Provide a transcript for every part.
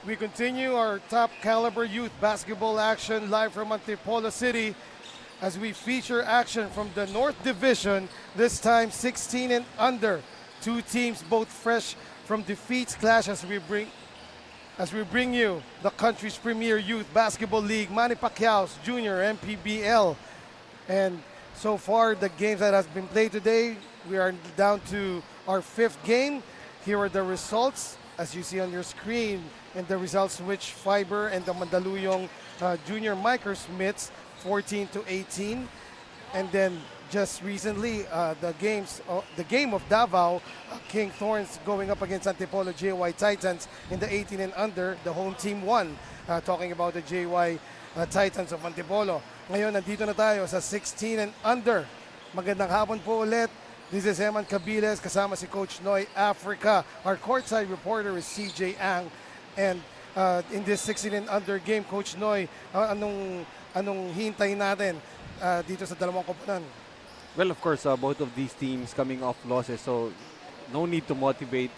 We continue our top caliber youth basketball action live from Antipolo City as we feature action from the North Division, this time 16 and under. Two teams both fresh from defeats clash as we bring you the country's premier youth basketball league, Manny Pacquiao's Junior MPBL. And so far, the games that has been played today, we are down to our fifth game. Here are the results, as you see on your screen, and the results which Fiber and the Mandaluyong Junior Microsmiths 14 to 18. And then just recently, the game of Davao, King Thorns going up against Antipolo JY Titans in the 18 and under. The home team won. Talking about the JY Titans of Antipolo. Ngayon, nandito na tayo sa 16 and under. Magandang hapon po ulit. This is Eman Cabiles, kasama si Coach Noy Africa. Our courtside reporter is CJ Ang. And in this 16 and under game, Coach Noy, anong hintay natin dito sa dalawang koponan? Well, of course, both of these teams coming off losses, so no need to motivate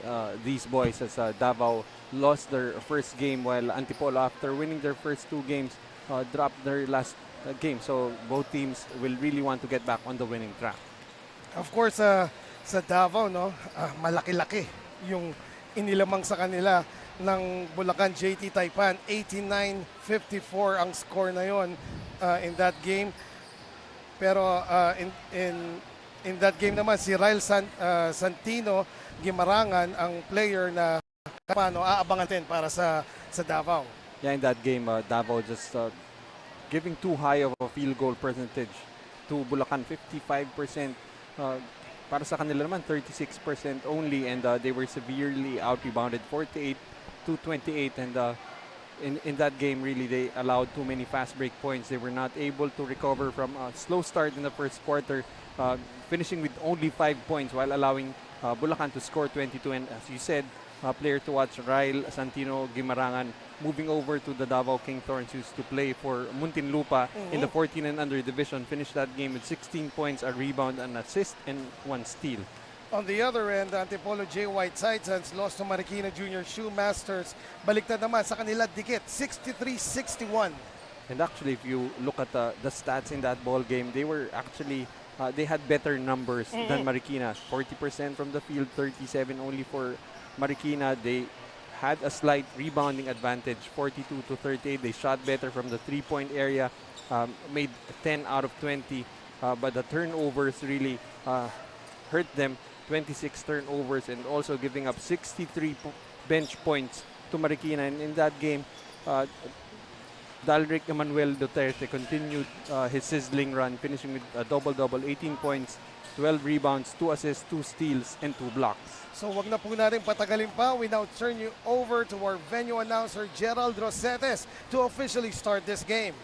these boys as Davao lost their first game while Antipolo, after winning their first two games, dropped their last game. So both teams will really want to get back on the winning track. Of course, sa Davao, no, malaki-laki yung inilamang sa kanila ng Bulacan JT Taipan. 89-54 ang score na yon in that game. Pero in that game naman, si Ryle Santino Gimarangan ang player na paano aabangan din para sa Davao. Yeah, in that game, Davao just giving too high of a field goal percentage to Bulacan, 55%. Para sa kanila naman, 36% only, and they were severely out-rebounded, 48 to 28, and in that game, really, they allowed too many fast break points. They were not able to recover from a slow start in the first quarter, finishing with only 5 points while allowing Bulacan to score 22. And as you said, player to watch, Ryle Santino Gimarangan, moving over to the Davao King Thorns, used to play for Muntinlupa in the 14 and under division. Finished that game with 16 points, a rebound, an assist, and 1 steal. On the other end, Antipolo JY Titans lost to Marikina Junior Shoemasters. Baliktad naman sa kanila, dikit, 63-61. And actually, if you look at the stats in that ball game, they were actually they had better numbers than Marikina. 40% from the field, 37 only for Marikina. They had a slight rebounding advantage, 42 to 38. They shot better from the three-point area, made 10 out of 20, but the turnovers really hurt them. 26 turnovers, and also giving up 63 bench points to Marikina. And in that game, Dalric Emmanuel Duterte continued his sizzling run, finishing with a double-double, 18 points, 12 rebounds, 2 assists, 2 steals, and 2 blocks. So wag na po natin patagalin pa. We now turn you over to our venue announcer, Gerald Rosetes, to officially start this game.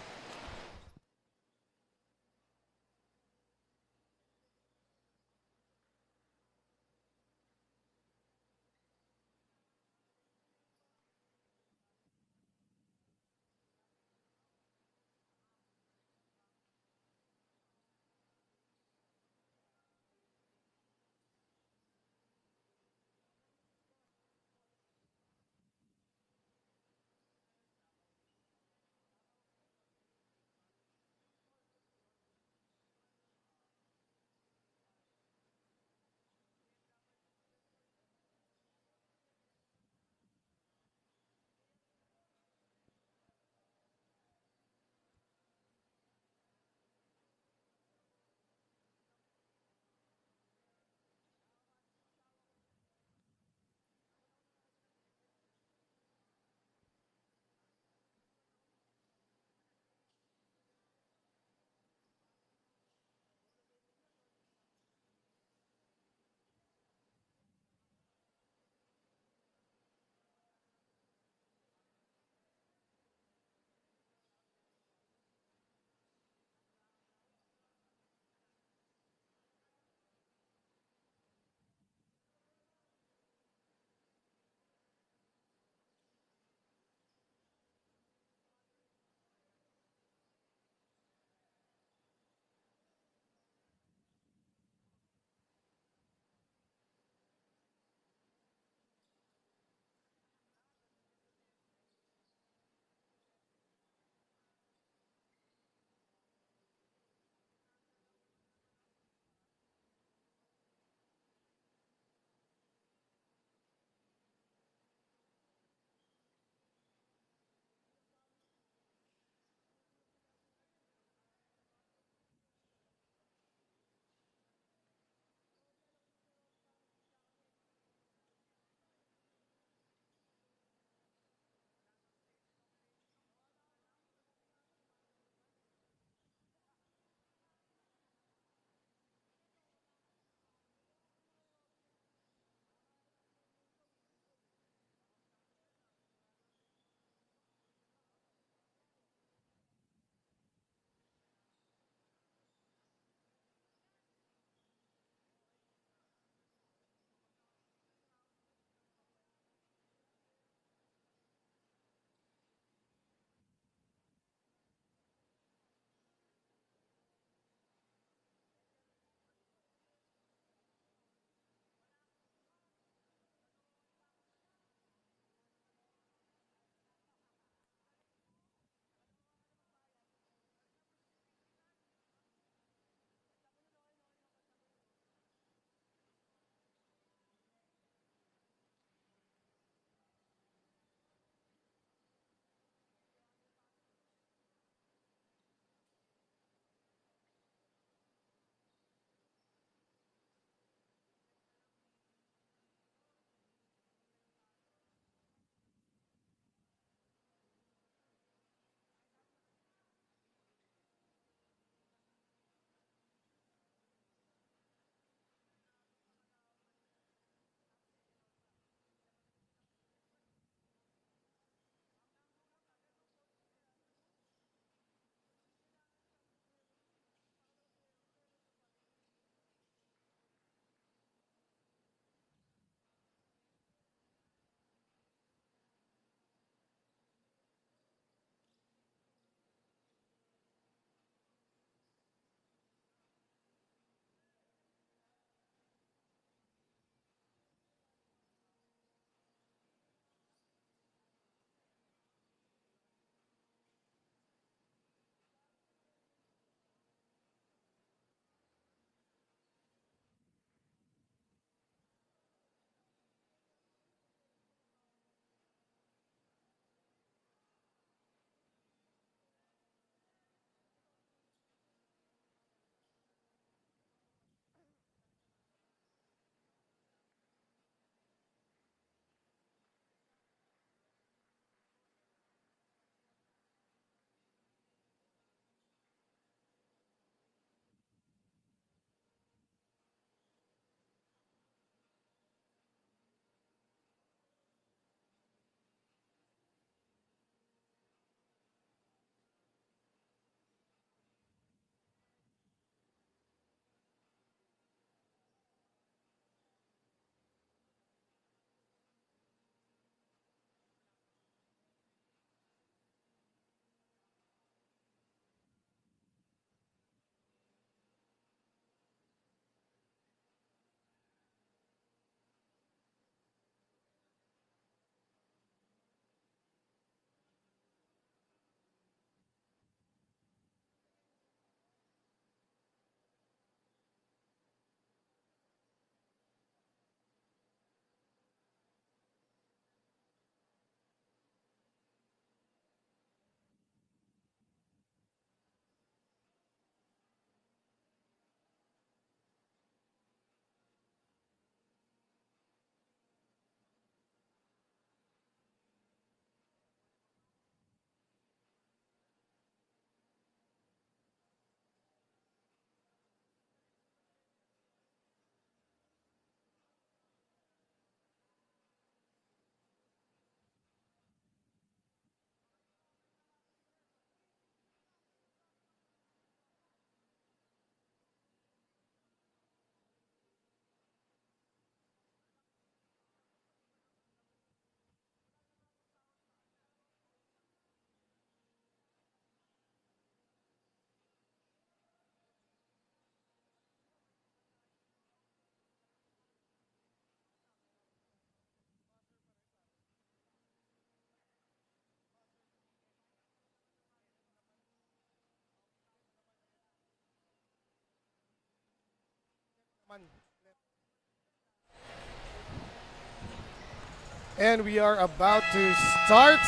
And we are about to start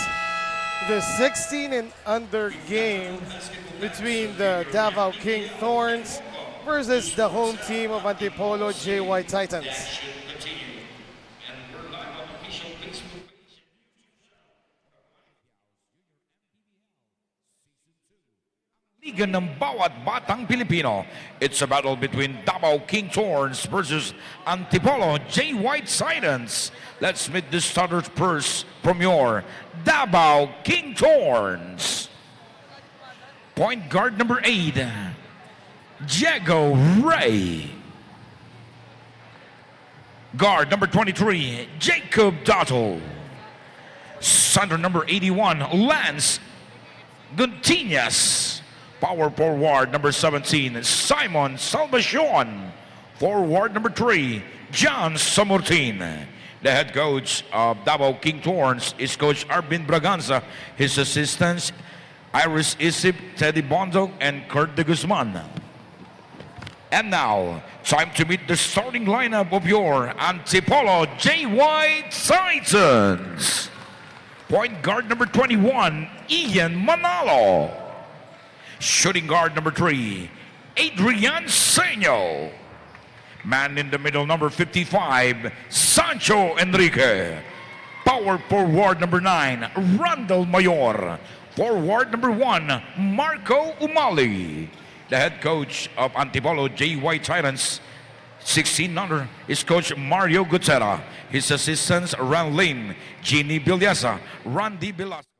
the 16 and under game between the Davao King Thorns versus the home team of Antipolo JY Titans. Liga ng bawat batang Pilipino. It's a battle between Davao King Thorns versus Antipolo JY Titans. Let's meet the starters first from your Davao King Thorns. Point guard number 8, Diego Ray. Guard number 23, Jacob Dotto. Center number 81, Lance Guntinas. Power forward number 17, Simon Salvacion. Forward number 3, John Samortin. The head coach of Davao King Thorns is Coach Arvin Braganza. His assistants, Iris Isip, Teddy Bondo, and Kurt de Guzman. And now, time to meet the starting lineup of your Antipolo JY Titans. Point guard number 21, Ian Manalo. Shooting guard number 3, Adrian Senyo. Man in the middle, number 55, Sancho Enrique. Power forward number 9, Randall Mayor. Forward number 1, Marco Umali. The head coach of Antipolo JY Titans, 16 under, is Coach Mario Gutera. His assistants, Ran Lim, Jeannie Bilyasa, Randy Velasco.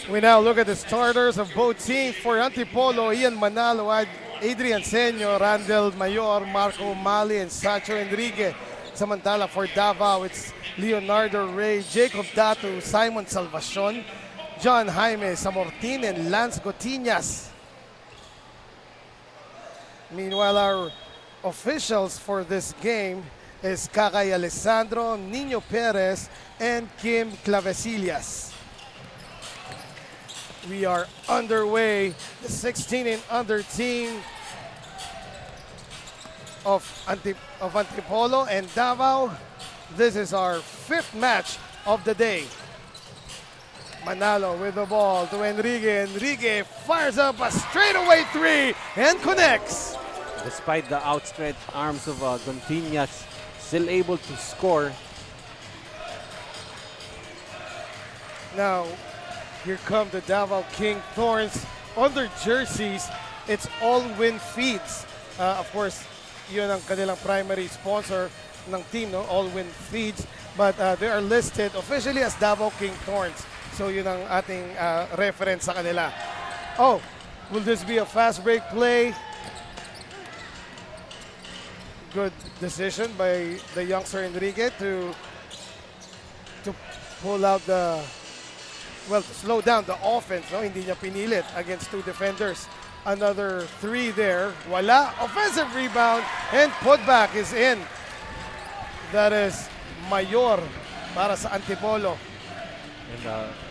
We now look at the starters of both teams. For Antipolo, Ian Manalo, Adrian Senyo, Randall Mayor, Marco Mali, and Sancho Enrique. Samantala for Davao, it's Leonardo Ray, Jacob Datu, Simon Salvacion, John Jaime Samortin, and Lance Gotinas. Meanwhile, our officials for this game is Kakay Alessandro, Nino Perez, and Kim Clavecillas. We are underway. The 16 and under team of Antipolo and Davao. This is our 5th match of the day. Manalo with the ball to Enrique. Enrique fires up a straightaway 3 and connects. Despite the outstretched arms of Gontinas, still able to score. Now, here come the Davao King Thorns. On their jerseys, it's all win feeds. Of course, yun ang kanilang primary sponsor ng team, no? All win feeds. But they are listed officially as Davao King Thorns. So yun ang ating reference sa kanila. Oh, will this be a fast break play? Good decision by the youngster Enrique to pull out the, well, to slow down the offense. No? Hindi niya pinilit against 2 defenders. Another 3 there. Wala. Offensive rebound and putback is in. That is Mayor para sa Antipolo. And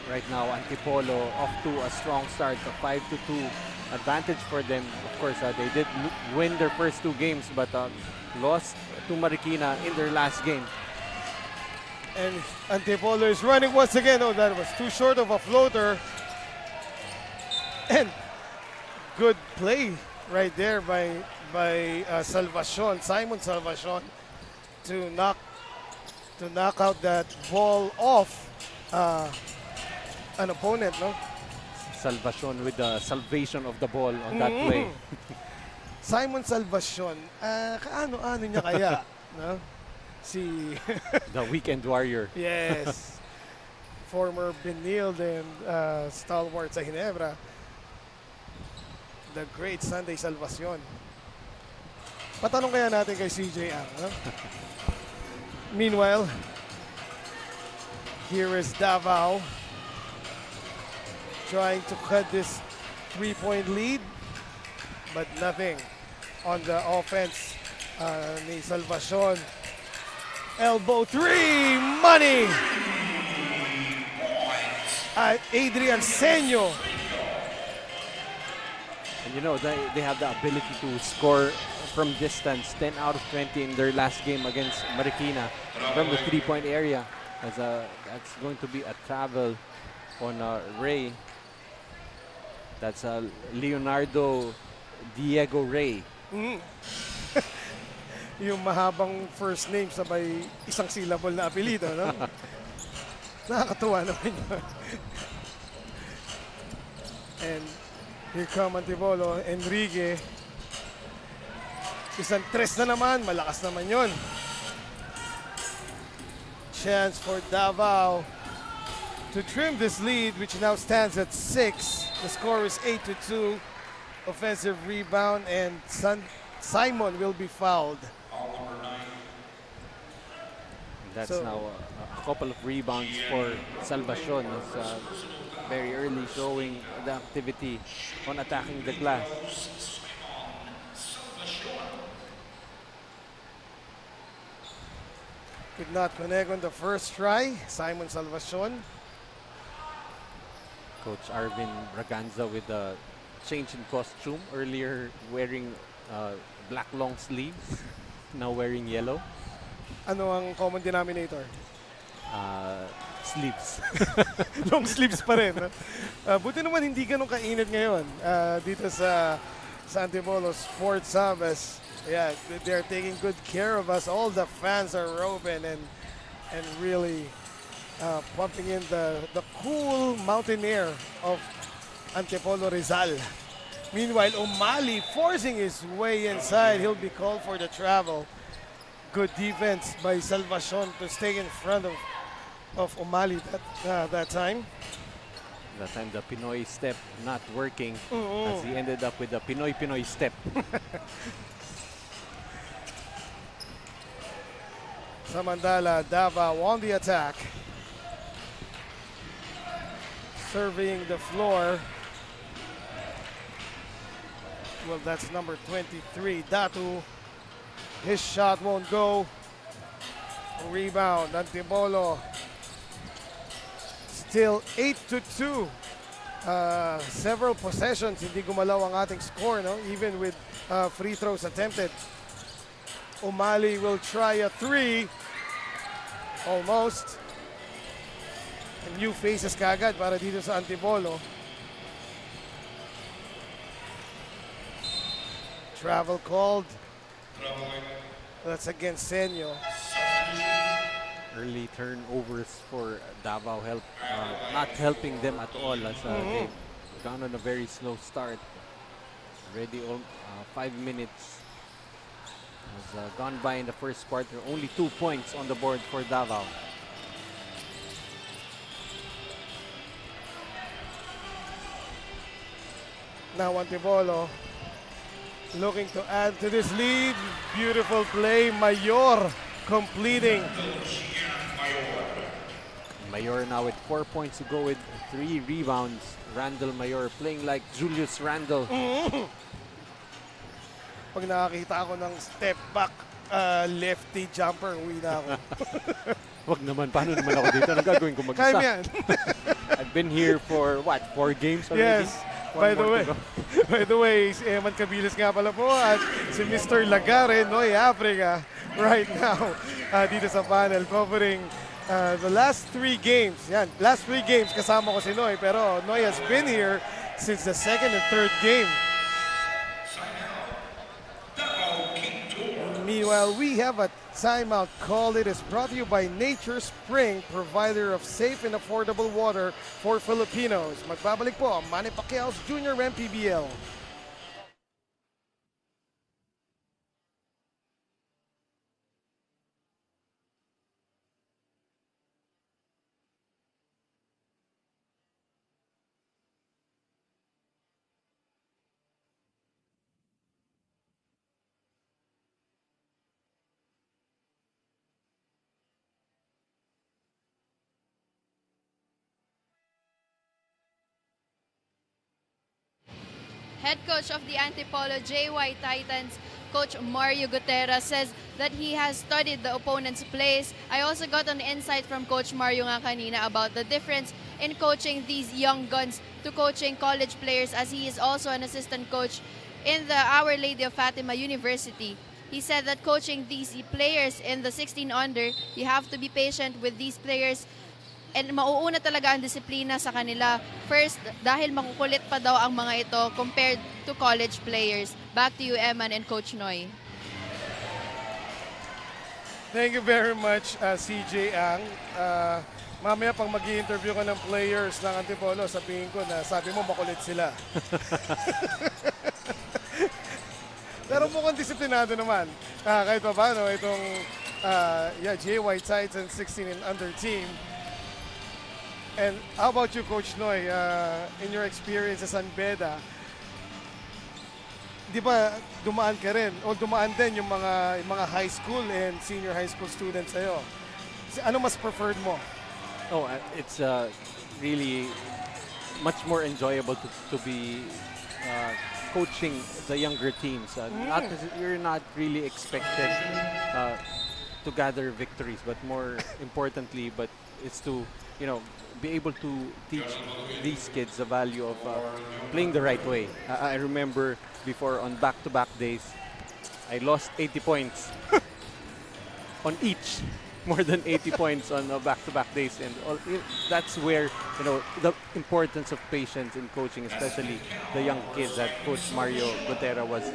right now, Antipolo off to a strong start, a 5-2 advantage for them. Of course, they did win their first 2 games, but lost to Marikina in their last game. And Antipolo is running once again. Oh, that was too short of a floater. And good play right there by Salvacion, Simon Salvacion, to knock out that ball off an opponent, no? Salvacion with the salvation of the ball on that play. Simon Salvacion, kaano-ano niya kaya, no? Si The weekend warrior. yes, former Benilde and stalwart sa Ginebra, the great Sunday Salvacion. Patanong kaya natin kay CJ Ang, no? Meanwhile, here is Davao trying to cut this 3-point lead, but nothing on the offense ni Salvacion. Elbow 3, money! Adrian Senyo. And you know, they have the ability to score from distance, 10 out of 20 in their last game against Marikina from the three-point area. That's going to be a travel on Ray. That's Leonardo Diego Ray. Yung mahabang first name sabay isang syllable na apelido, no? Nakakatuwa naman yun. And here come Antipolo, Enrique. Isang tres na naman, malakas naman yun. Chance for Davao to trim this lead, which now stands at 6. The score is 8-2. Offensive rebound, and Simon will be fouled. That's now a couple of rebounds for Salvacion. It's very early showing the activity on attacking the glass. Could not connect on the first try. Simon Salvacion. Coach Arvin Braganza with a change in costume. Earlier wearing black long sleeves, now wearing yellow. Ano ang common denominator? Sleeves. Long sleeves pa rin. No? Buti naman hindi ganun kainit ngayon dito sa Antipolo Sports Hub. Yeah, they're taking good care of us. All the fans are open and really pumping in the cool mountain air of Antipolo Rizal. Meanwhile, Umali forcing his way inside. He'll be called for the travel. Good defense by Salvacion to stay in front of Umali that time. That time the Pinoy step not working as he ended up with the Pinoy step. Samandala, Davao on the attack. Surveying the floor. Well, that's number 23, Datu. His shot won't go. Rebound, Antipolo. Still 8-2. Several possessions, hindi gumalaw ang ating score, no? Even with free throws attempted. Umali will try a three. Almost. And new faces kagad para dito sa Antipolo. Travel called. That's against Senyo. Early turnovers for Davao not helping them at all as they've gone on a very slow start. Already 5 minutes has gone by in the first quarter. Only 2 points on the board for Davao. Now Antipolo looking to add to this lead. Beautiful play. Mayor completing. Mayor now with 4 points to go with 3 rebounds. Randall Mayor playing like Julius Randle. Pag nakakita ako ng step back lefty jumper, uwi na ako. Wag naman, paano naman ako dito? Anong gagawin ko mag-isa? Kaya mo yan. I've been here for what, 4 games already? Yes. By the way, si Eman Cabilis nga pala po at si Mr. Lagare, Noy Africa, right now dito sa panel covering the last 3 games. Yan, last 3 games kasama ko si Noy, pero Noy has been here since the second and third game. Meanwhile, we have a timeout call. It is brought to you by Nature Spring, provider of safe and affordable water for Filipinos. Magbabalik po ang Manny Pacquiao's Junior MPBL. Head coach of the Antipolo JY Titans, Coach Mario Gutera, says that he has studied the opponent's plays. I also got an insight from Coach Mario nga kanina about the difference in coaching these young guns to coaching college players, as he is also an assistant coach in the Our Lady of Fatima University. He said that coaching these players in the 16 under, you have to be patient with these players and mauuna talaga ang disiplina sa kanila. First, dahil makukulit pa daw ang mga ito compared to college players. Back to you, Eman and Coach Noy. Thank you very much, CJ Ang. Mamaya pang mag-i-interview ko ng players ng Antipolo, sabihin ko na sabi mo makulit sila. Pero mukhang disiplinado naman. Kahit pa ba, no, itong JY Titans 16 and under team. And how about you, Coach Noy, in your experience as Anbeda? Di ba dumaan ka rin o dumaan din yung mga high school and senior high school students sa'yo? Ano mas preferred mo? Oh, it's really much more enjoyable to be coaching the younger teams. You're not really expected to gather victories, but more importantly, it's to be able to teach these kids the value of playing the right way. I remember before on back-to-back days, I lost 80 points on each. More than 80 points on back-to-back days, and that's where the importance of patience in coaching, especially the young kids that Coach Mario Gutera was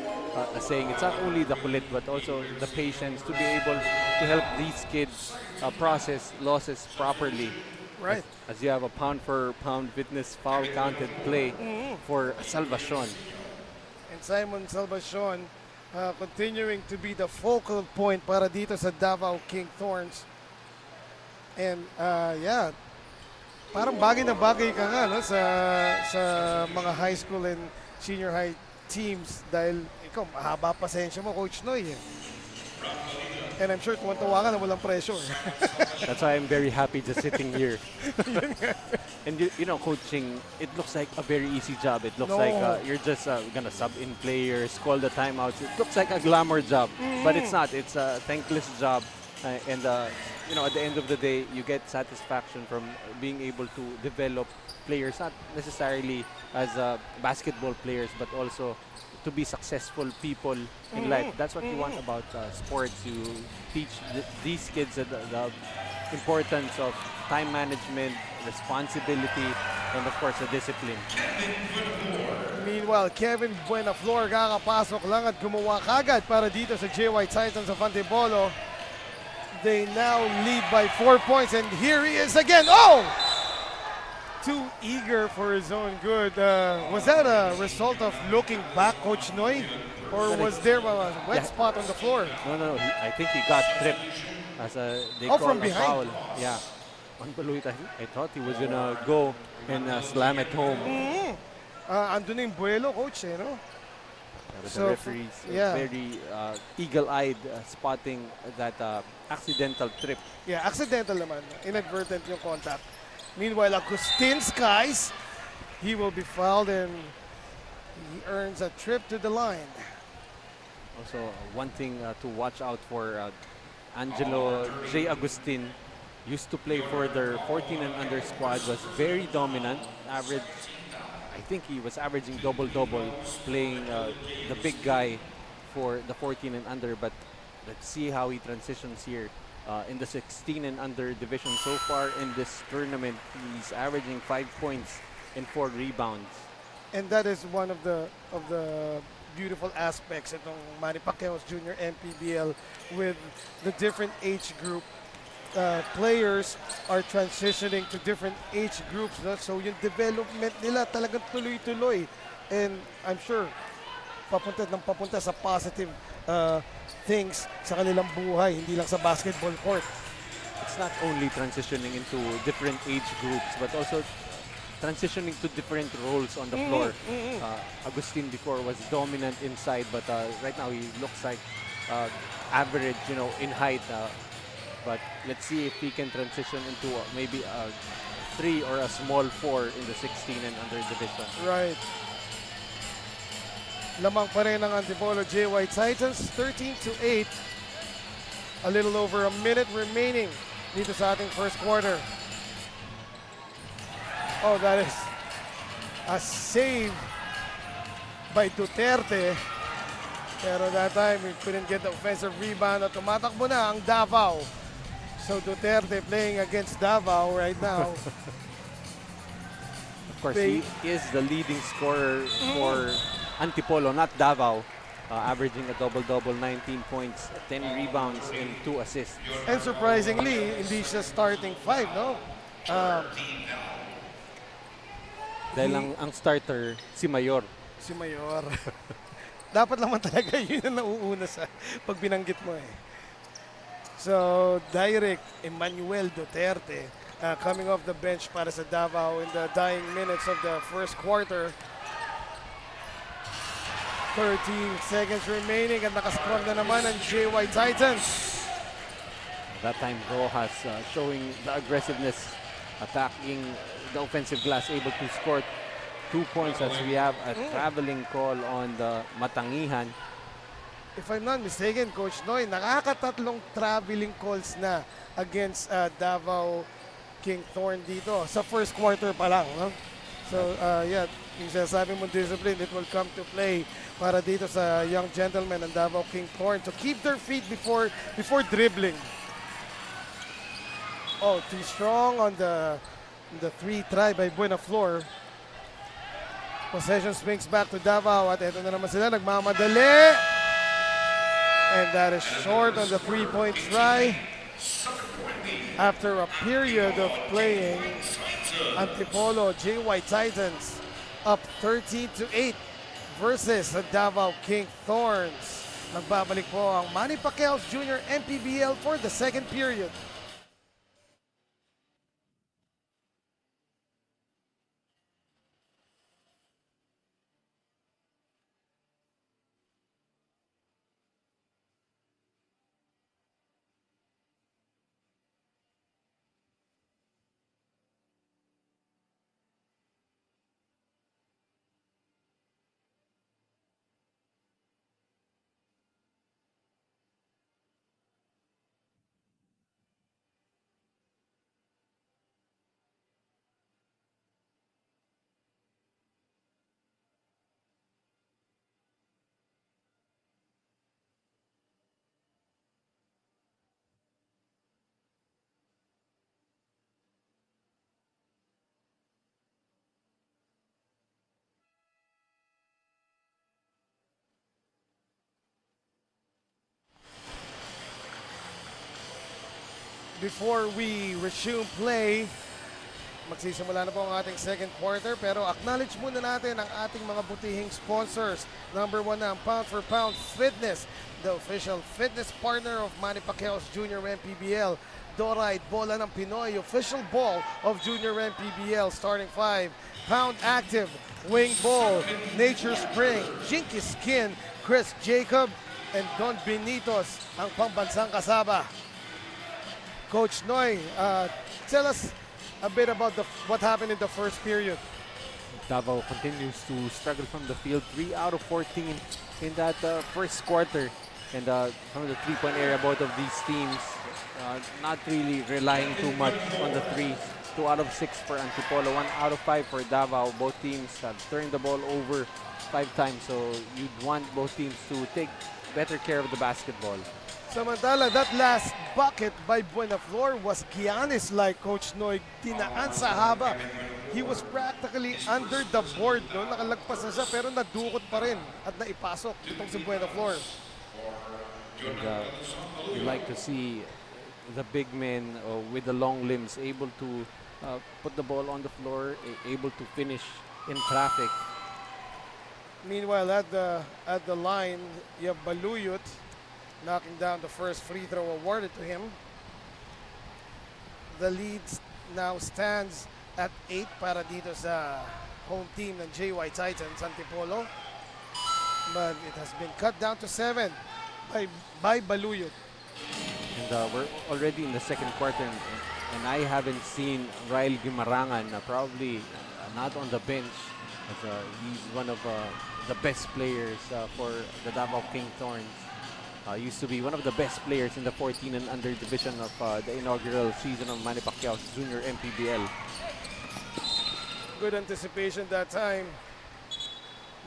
saying. It's not only the kulit but also the patience to be able to help these kids process losses properly. Right. As you have a pound-for-pound fitness foul counted play for Salvacion. And Simon Salvacion continuing to be the focal point para dito sa Davao King Thorns. And parang bagay na bagay ka nga, no, sa mga high school and senior high teams dahil ikaw mahaba pasensya mo, Coach Noy. And I'm sure tuwan-tuwa ka na walang pressure. That's why I'm very happy just sitting here. And coaching, it looks like a very easy job. It looks like you're just gonna sub in players, call the timeouts. It looks like a glamour job, but it's not. It's a thankless job. And at the end of the day, you get satisfaction from being able to develop players, not necessarily as basketball players, but also to be successful people in life. That's what you want about sports. You teach these kids the importance of time management, responsibility, and of course, the discipline. Meanwhile, Kevin Buenaflor kakapasok lang at gumawa kagad para dito sa JY Titans of Antipolo. They now lead by 4 points, and here he is again. Oh! Too eager for his own good. Was that a result of looking back, Coach Noy? Or was there a wet spot on the floor? No. I think he got tripped as they call from a behind. foul. Yeah. Unbelievable. I thought he was gonna go and slam it home. Andun yung buwelo, Coach, no? But So, the referees very eagle-eyed spotting that accidental trip. Yeah, accidental naman. Inadvertent yung contact. Meanwhile, Agustin Skies, he will be fouled and he earns a trip to the line. Also, one thing to watch out for, Angelo J. Agustin used to play for their 14 and under squad, was very dominant, I think he was averaging double-double playing the big guy for the 14 and under, but let's see how he transitions here. In the 16 and under division so far in this tournament, he's averaging 5 points and 4 rebounds. And that is one of the beautiful aspects itong Manny Pacquiao's Junior MPBL with the different age group. Players are transitioning to different age groups, no? So yung development nila talagang tuloy-tuloy. And I'm sure papunta sa positive things sa kanilang buhay, hindi lang sa basketball court. It's not only transitioning into different age groups, but also transitioning to different roles on the floor. Agustin before was dominant inside, but right now he looks like average, in height. But let's see if he can transition into maybe a 3 or a small 4 in the 16 and under division. Right. Lamang pa rin ang Antipolo JY Titans, 13-8. A little over a minute remaining dito sa ating first quarter. Oh, that is a save by Duterte. Pero that time, we couldn't get the offensive rebound at tumatakbo na ang Davao. So Duterte playing against Davao right now. Of course, he is the leading scorer for Antipolo, not Davao. Averaging a double-double, 19 points, 10 rebounds, and 2 assists. And surprisingly, hindi siya starting 5, no? Dahil ang starter, si Mayor. Si Mayor. Dapat naman talaga yun ang nauuna sa pag binanggit mo eh. So, direct Emmanuel Duterte coming off the bench para sa Davao in the dying minutes of the first quarter. 13 seconds remaining at nakascore na naman ang JY Titans. That time, Rojas showing the aggressiveness, attacking the offensive glass, able to score 2 points as we have a traveling call on the Matangihan. If I'm not mistaken, Coach Noy, nakakatatlong traveling calls na against Davao King Thorn dito sa first quarter pa lang. No? So, yeah, yung sinasabi mo discipline, it will come to play para dito sa young gentlemen and Davao King Thorn to keep their feet before dribbling. Oh, too strong on the 3 try by Buenaflor. Possession swings back to Davao at eto na naman sila, nagmamadali. And that is short on the 3-point try. After a period of playing, Antipolo, JY Titans up 13-8 versus the Davao King Thorns. Nagbabalik po ang Manny Pacquiao's Jr. MPBL for the second period. Before we resume play, magsisimula na po ang ating second quarter, pero acknowledge muna natin ang ating mga butihing sponsors. Number 1 na ang Pound for Pound Fitness, the official fitness partner of Manny Pacquiao's Jr. MPBL. Doride, bola ng Pinoy, official ball of Junior MPBL, starting 5. Pound Active, Wing Ball, Nature Spring, Jinky Skin, Chris Jacob, and Don Benitos, ang pambansang kasaba. Coach Noy, tell us a bit about what happened in the first period. Davao continues to struggle from the field. 3 out of 14 in that first quarter. And from the three-point area, both of these teams not really relying too much on the threes. 2 out of 6 for Antipolo, 1 out of 5 for Davao. Both teams have turned the ball over 5 times, so you'd want both teams to take better care of the basketball. Samantala, that last bucket by Buenaflor was Giannis-like, Coach Noy. Dinaan sa haba. He was practically under the board. No? Nakalagpas na siya pero nadukot pa rin at naipasok itong si Buenaflor. And, we like to see the big men with the long limbs able to put the ball on the floor, able to finish in traffic. Meanwhile, at the line, you have Baluyot knocking down the first free throw awarded to him. The lead now stands at 8 para dito sa home team ng JY Titans, Antipolo. But it has been cut down to 7 by Baluyot. And we're already in the second quarter, and I haven't seen Rael Guimarangan, probably not on the bench. As, he's one of the best players for the Davao King Thorns. Used to be one of the best players in the 14 and under division of the inaugural season of Manny Pacquiao's Junior MPBL. good anticipation that time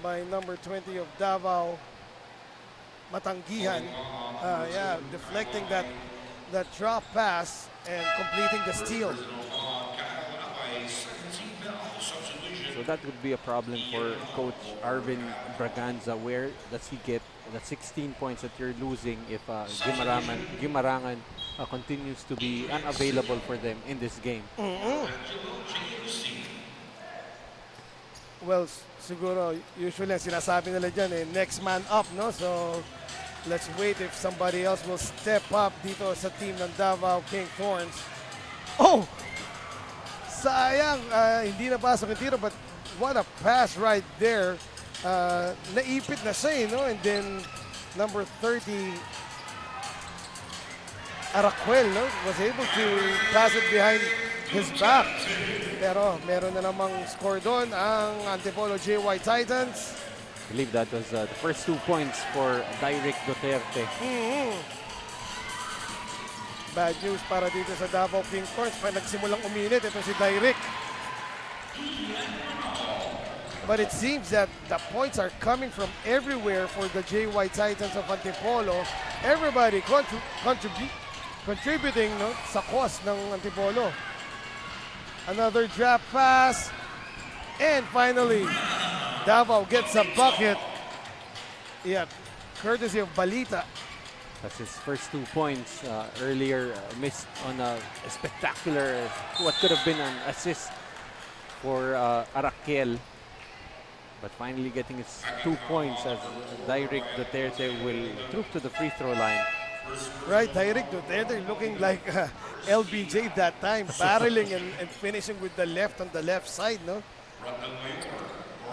by number 20 of Davao, Matanggihan. Yeah, deflecting that drop pass and completing the steal. So that would be a problem for Coach Arvin Braganza. Where does he get the 16 points that you're losing if Gimarangan continues to be unavailable for them in this game? Well, siguro usually ang sinasabi nila dyan next man up, no? So let's wait if somebody else will step up dito sa team ng Davao King Thorns. Oh! Sayang, hindi na pasok yung tiro, but what a pass right there. Naipit na siya, no? And then number 30, Araquel, no? Was able to pass it behind his back. Pero meron na namang score doon ang Antipolo JY Titans. I believe that was the first 2 points for Direk Duterte. Bad news para dito sa Davao King Thorns. Pa nagsimulang uminit, ito si Direk. But it seems that the points are coming from everywhere for the JY Titans of Antipolo. Everybody contributing, no, sa cause ng Antipolo. Another drop pass. And finally, Davao gets a bucket. Yeah, courtesy of Balita. That's his first 2 points. Earlier missed on a spectacular, what could have been an assist for Araquel. But finally getting his 2 points as Direk Duterte will troop to the free throw line. Right, Direk Duterte looking like LBJ that time, barreling and finishing with the left on the left side, no?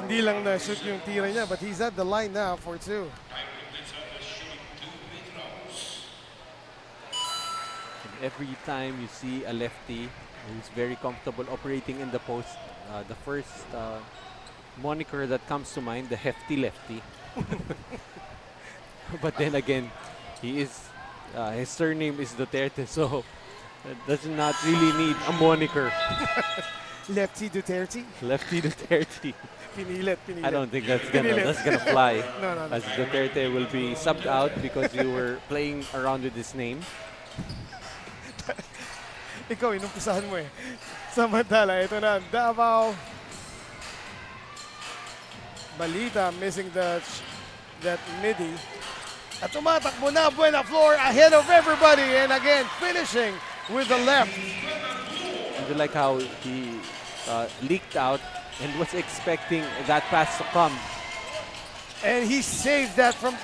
Hindi lang na-shoot yung tira niya, but he's at the line now for 2. Every time you see a lefty who's very comfortable operating in the post, the first moniker that comes to mind, the hefty lefty. But then again, he is his surname is Duterte, so does not really need a moniker. Lefty Duterte? Lefty Duterte. Pinilit. I don't think that's gonna fly. No. As Duterte will be subbed out because you were playing around with his name. Ikaw, inumpisahan mo eh. Samantala, ito na, Davao. Balita missing that midi. At tumatakbo na Buena Flor ahead of everybody and again finishing with the left. I like how he leaked out and was expecting that pass to come. And he saved that from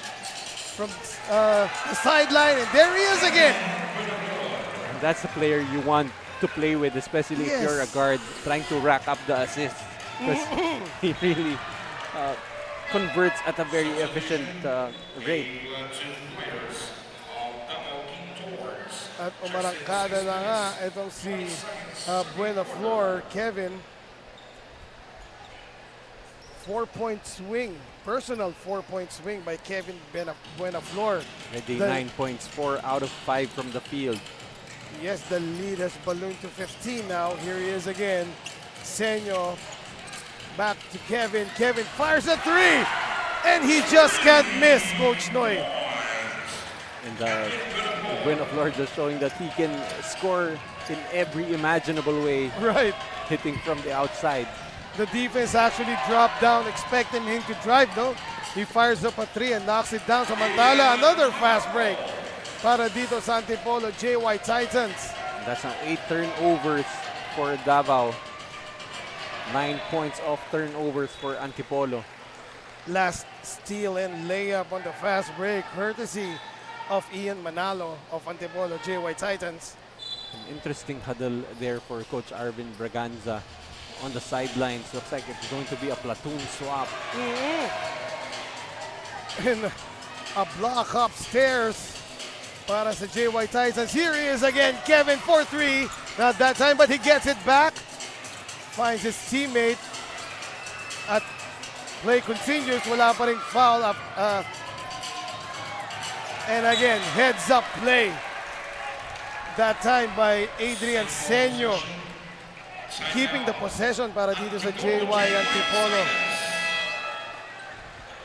the sideline, and there he is again. And that's the player you want to play with, especially if you're a guard trying to rack up the assists. Because he really converts at a very efficient rate. At umarangkada na nga itong si Buena Flor, Kevin. 4-point swing, personal 4-point swing by Kevin Buena Flor. Ready 9 points, 4 out of 5 from the field. Yes, the lead has ballooned to 15 now. Here he is again. Senyo back to Kevin. Kevin fires a 3, and he just can't miss, Coach Noy. And Buena Flor just showing that he can score in every imaginable way. Right. Hitting from the outside. The defense actually dropped down, expecting him to drive, no? He fires up a 3 and knocks it down. Samantala, another fast break para dito sa Antipolo JY Titans. And that's now 8 turnovers for Davao. 9 points off turnovers for Antipolo. Last steal and layup on the fast break, courtesy of Ian Manalo of Antipolo JY Titans. An interesting huddle there for Coach Arvin Braganza on the sidelines. Looks like it's going to be a platoon swap. And a block upstairs para sa JY Titans. Here he is again, Kevin, 4-3. Not that time, but he gets it back. Finds his teammate. At play continues. Wala pa ring foul. And again, heads up play. That time by Adrian Senyo. keeping the possession para dito sa JY Antipolo.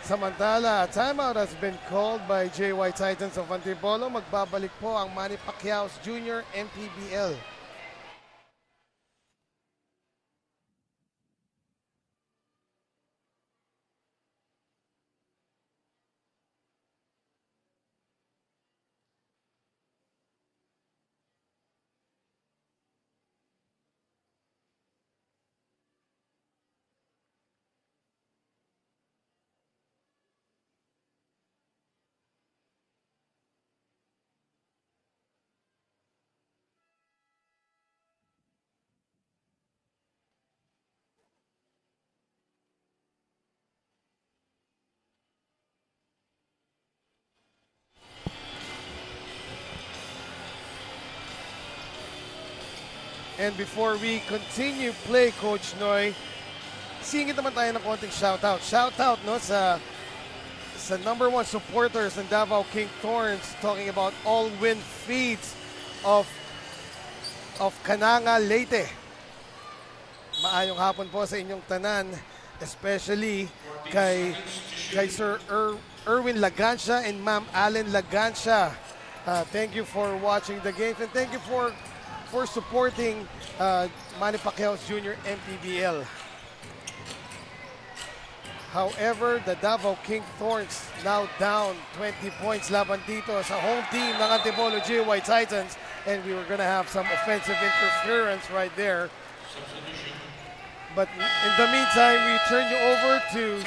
Samantala, a timeout has been called by JY Titans of Antipolo. Magbabalik po ang Manny Pacquiao's Junior MPBL. And before we continue play, Coach Noy, singit naman tayo ng konting shoutout. Shoutout no, sa number one supporters ng Davao King Thorns, talking about all win feeds of Cananga, Leyte. Maayong hapon po sa inyong tanan, especially kay Sir Erwin Lagancia and Ma'am Allen Lagancia. Thank you for watching the games and thank you for supporting Manny Pacquiao's Junior MPBL. However, the Davao King Thorns now down 20 points laban dito sa home team ng Antipolo JY Titans, and we were gonna have some offensive interference right there. But in the meantime, we turn you over to,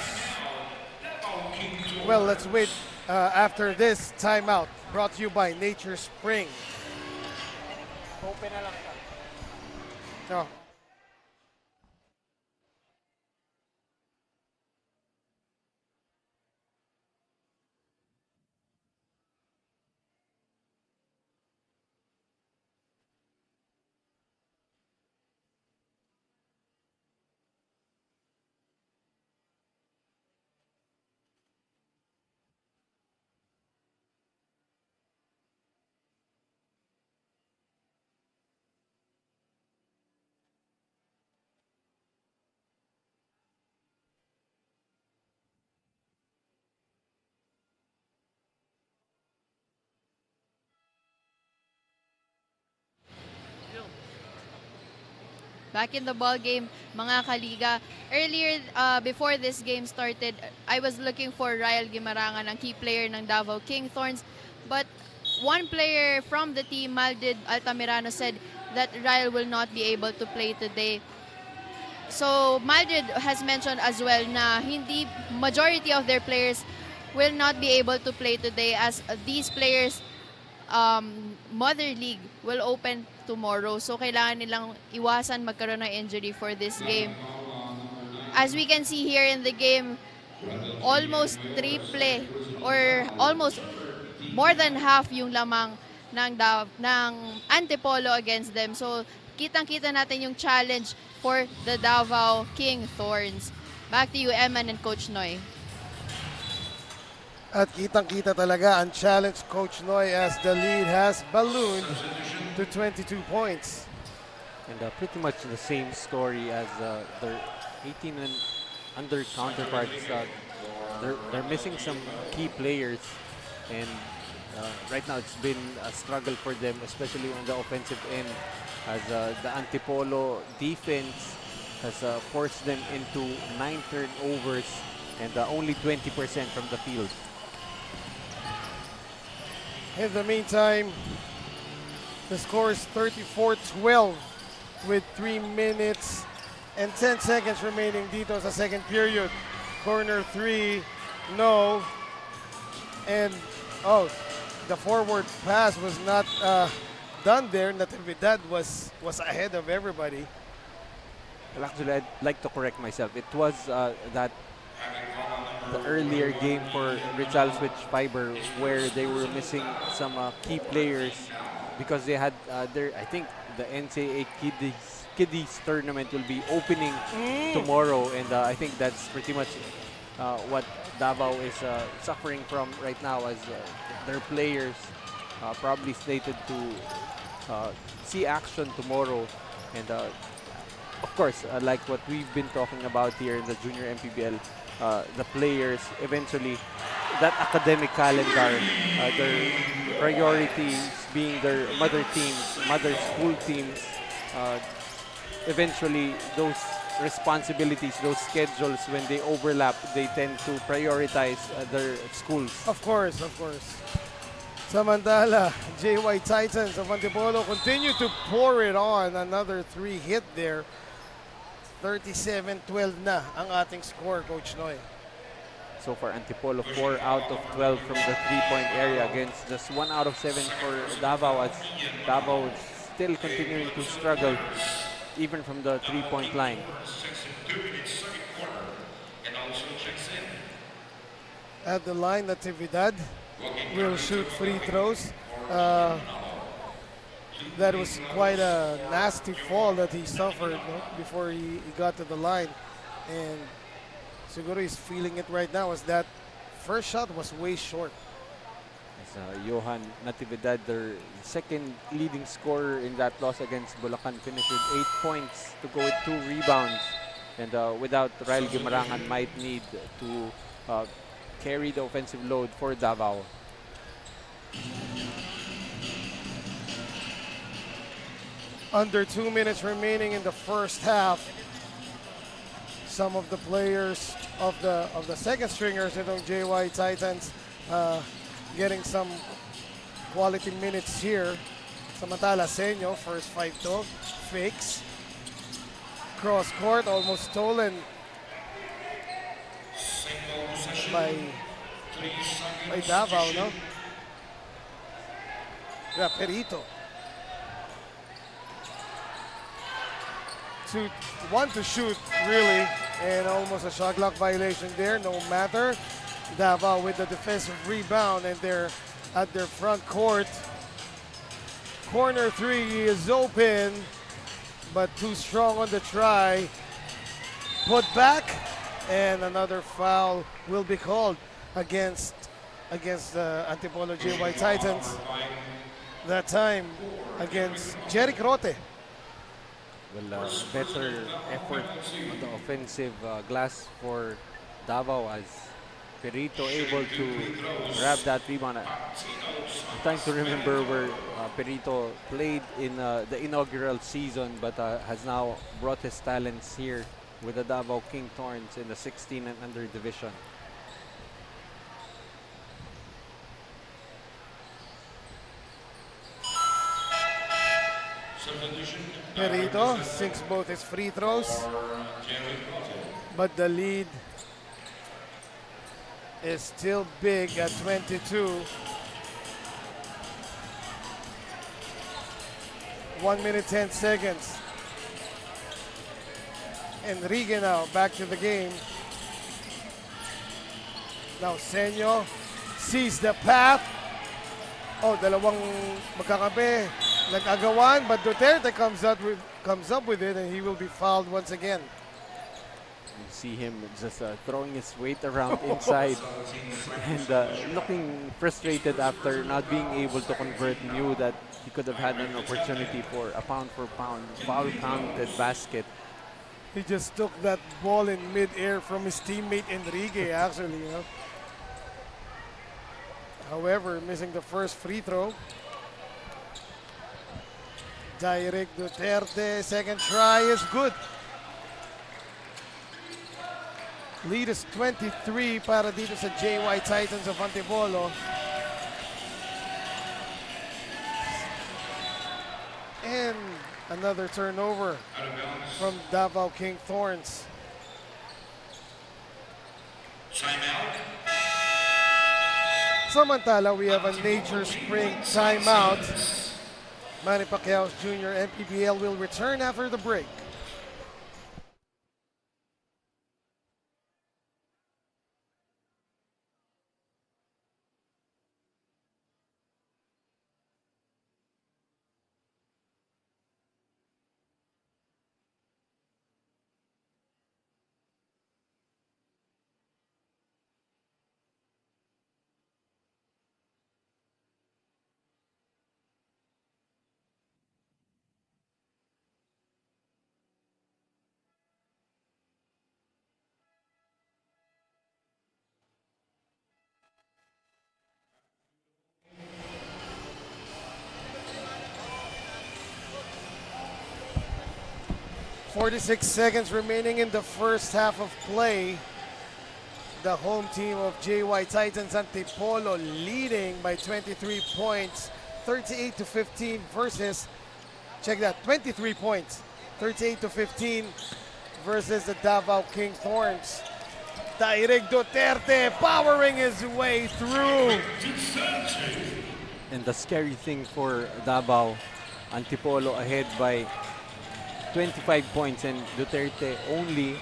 well, let's wait after this timeout, brought to you by Nature Spring. Open na lang siya. Oh. Back in the ball game, mga kaliga. Earlier, before this game started, I was looking for Ryle Guimarangan, ang key player ng Davao King Thorns. But one player from the team, Maldid Altamirano, said that Ryle will not be able to play today. So Maldid has mentioned as well na hindi majority of their players will not be able to play today as these players Mother League will open tomorrow. So kailangan nilang iwasan magkaroon ng injury for this game. As we can see here in the game, almost triple or almost more than half yung lamang ng Antipolo against them. So kitang-kita natin yung challenge for the Davao King Thorns. Back to you, Eman and Coach Noy. At kitang-kita talaga ang challenge, Coach Noy, as the lead has ballooned to 22 points. And pretty much the same story as their 18 and under counterparts. They're missing some key players, and right now it's been a struggle for them, especially on the offensive end, as the Antipolo defense has forced them into 9 turnovers and only 20% from the field. In the meantime, the score is 34-12 with 3 minutes and 10 seconds remaining dito sa second period. Corner 3, no. And, oh, the forward pass was not done there. Natividad was ahead of everybody. Well, actually, I'd like to correct myself. It was the earlier game for Rizal Switch Fiber where they were missing some key players because they had I think the NCAA Kiddies tournament will be opening tomorrow, and I think that's pretty much what Davao is suffering from right now, as their players probably slated to see action tomorrow, and of course, like what we've been talking about here in the junior MPBL, the players eventually, that academic calendar, their priorities being their mother teams, mother school teams, uh, eventually those responsibilities, those schedules, when they overlap, they tend to prioritize their schools. Of course, of course. Samantala, JY Titans of Antipolo continue to pour it on. Another 3 hit there. 37-12 na ang ating score, Coach Noy. So far, Antipolo 4 out of 12 from the 3-point area against just 1 out of 7 for Davao, as Davao is still continuing to struggle even from the 3-point line. At the line, Natividad will shoot free throws. That was quite a nasty fall that he suffered, no, before he got to the line. And siguro he's feeling it right now, as that first shot was way short. As Johan Natividad, their second leading scorer in that loss against Bulacan, finished with 8 points to go with 2 rebounds. And without Ryle Guimarangan, might need to carry the offensive load for Davao. Under 2 minutes remaining in the first half. Some of the players of the second stringers itong JY Titans getting some quality minutes here. Samantala Senyo, first 5-2, fakes. Cross court, almost stolen by Davao, no? Yeah, Perito. One to shoot, really, and almost a shot clock violation there. No matter. Davao with the defensive rebound, and they're at their front court. Corner 3 is open, but too strong on the try. Put back, and another foul will be called against the Antipolo JY Titans. That time against Jerry Crote. Well, better effort on the offensive glass for Davao, as Perito able to grab that rebound. I'm trying to remember where Perito played in the inaugural season, but has now brought his talents here with the Davao King Thorns in the 16 and under division. Perito sinks both his free throws, but the lead is still big at 22. 1 minute 10 seconds. Enrique now back to the game. Now Senyo sees the path. Oh, dalawang magkakape. Nag-agawan, but Duterte comes up with it, and he will be fouled once again. You see him just throwing his weight around inside and looking frustrated after not being able to convert. Knew that he could have had an opportunity for a pound-for-pound foul-counted basket. He just took that ball in mid-air from his teammate Enrique, actually. You know? However, missing the first free throw. Direct Duterte, second try is good. Lead is 23 para dito sa JY Titans of Antipolo. And another turnover from Davao King Thorns. Samantala, we have a Nature Spring timeout. Manny Pacquiao Jr. MPBL will return after the break. 46 seconds remaining in the first half of play. The home team of JY Titans Antipolo leading by 23 points, 38 to 15 versus, check that, 23 points, 38 to 15 versus the Davao King Thorns. Direk Duterte powering his way through. And the scary thing for Davao, Antipolo ahead by 25 points and Duterte only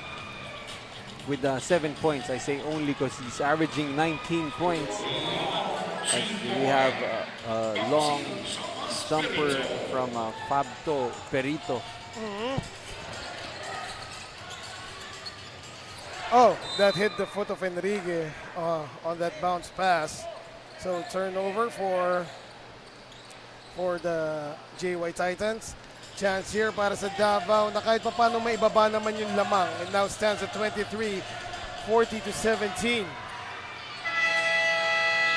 with 7 points. I say only because he's averaging 19 points. As we have a long jumper from Fabto Perito. Oh, that hit the foot of Enrique on that bounce pass. So turnover for the JY Titans. Chance here para sa Davao na kahit pa paano may ibaba naman yung lamang. It now stands at 23, 40 to 17.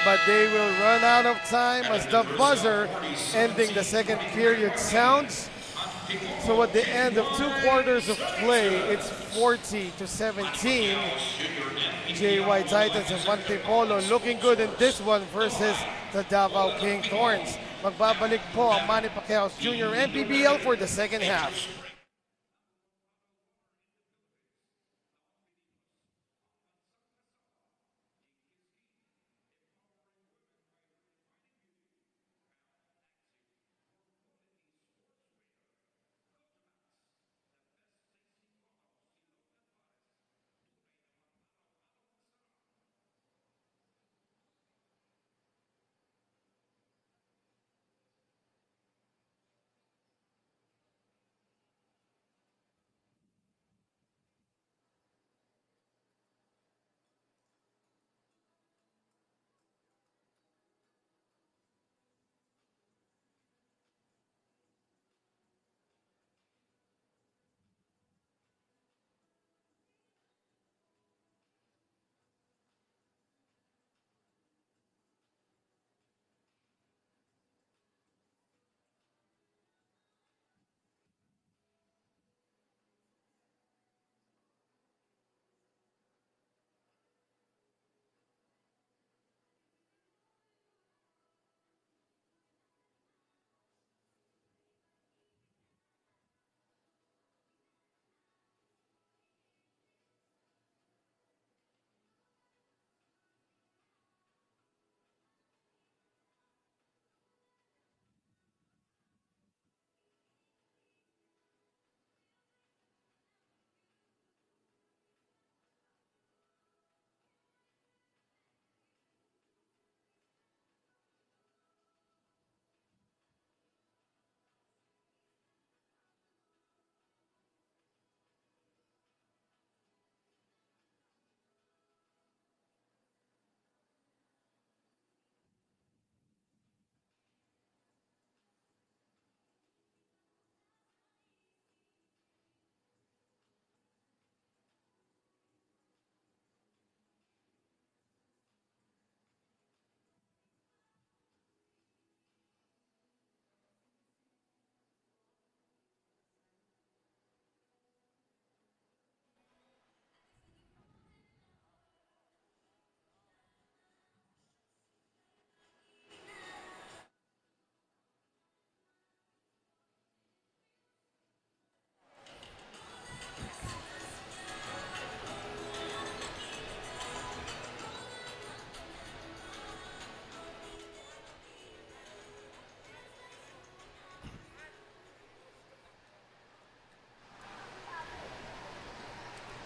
But they will run out of time as the buzzer ending the second period sounds. So at the end of 2 quarters of play, it's 40 to 17. JY Titans of Antipolo looking good in this one versus the Davao King Thorns. Magbabalik po ang Manny Pacquiao Jr. MPBL for the second half.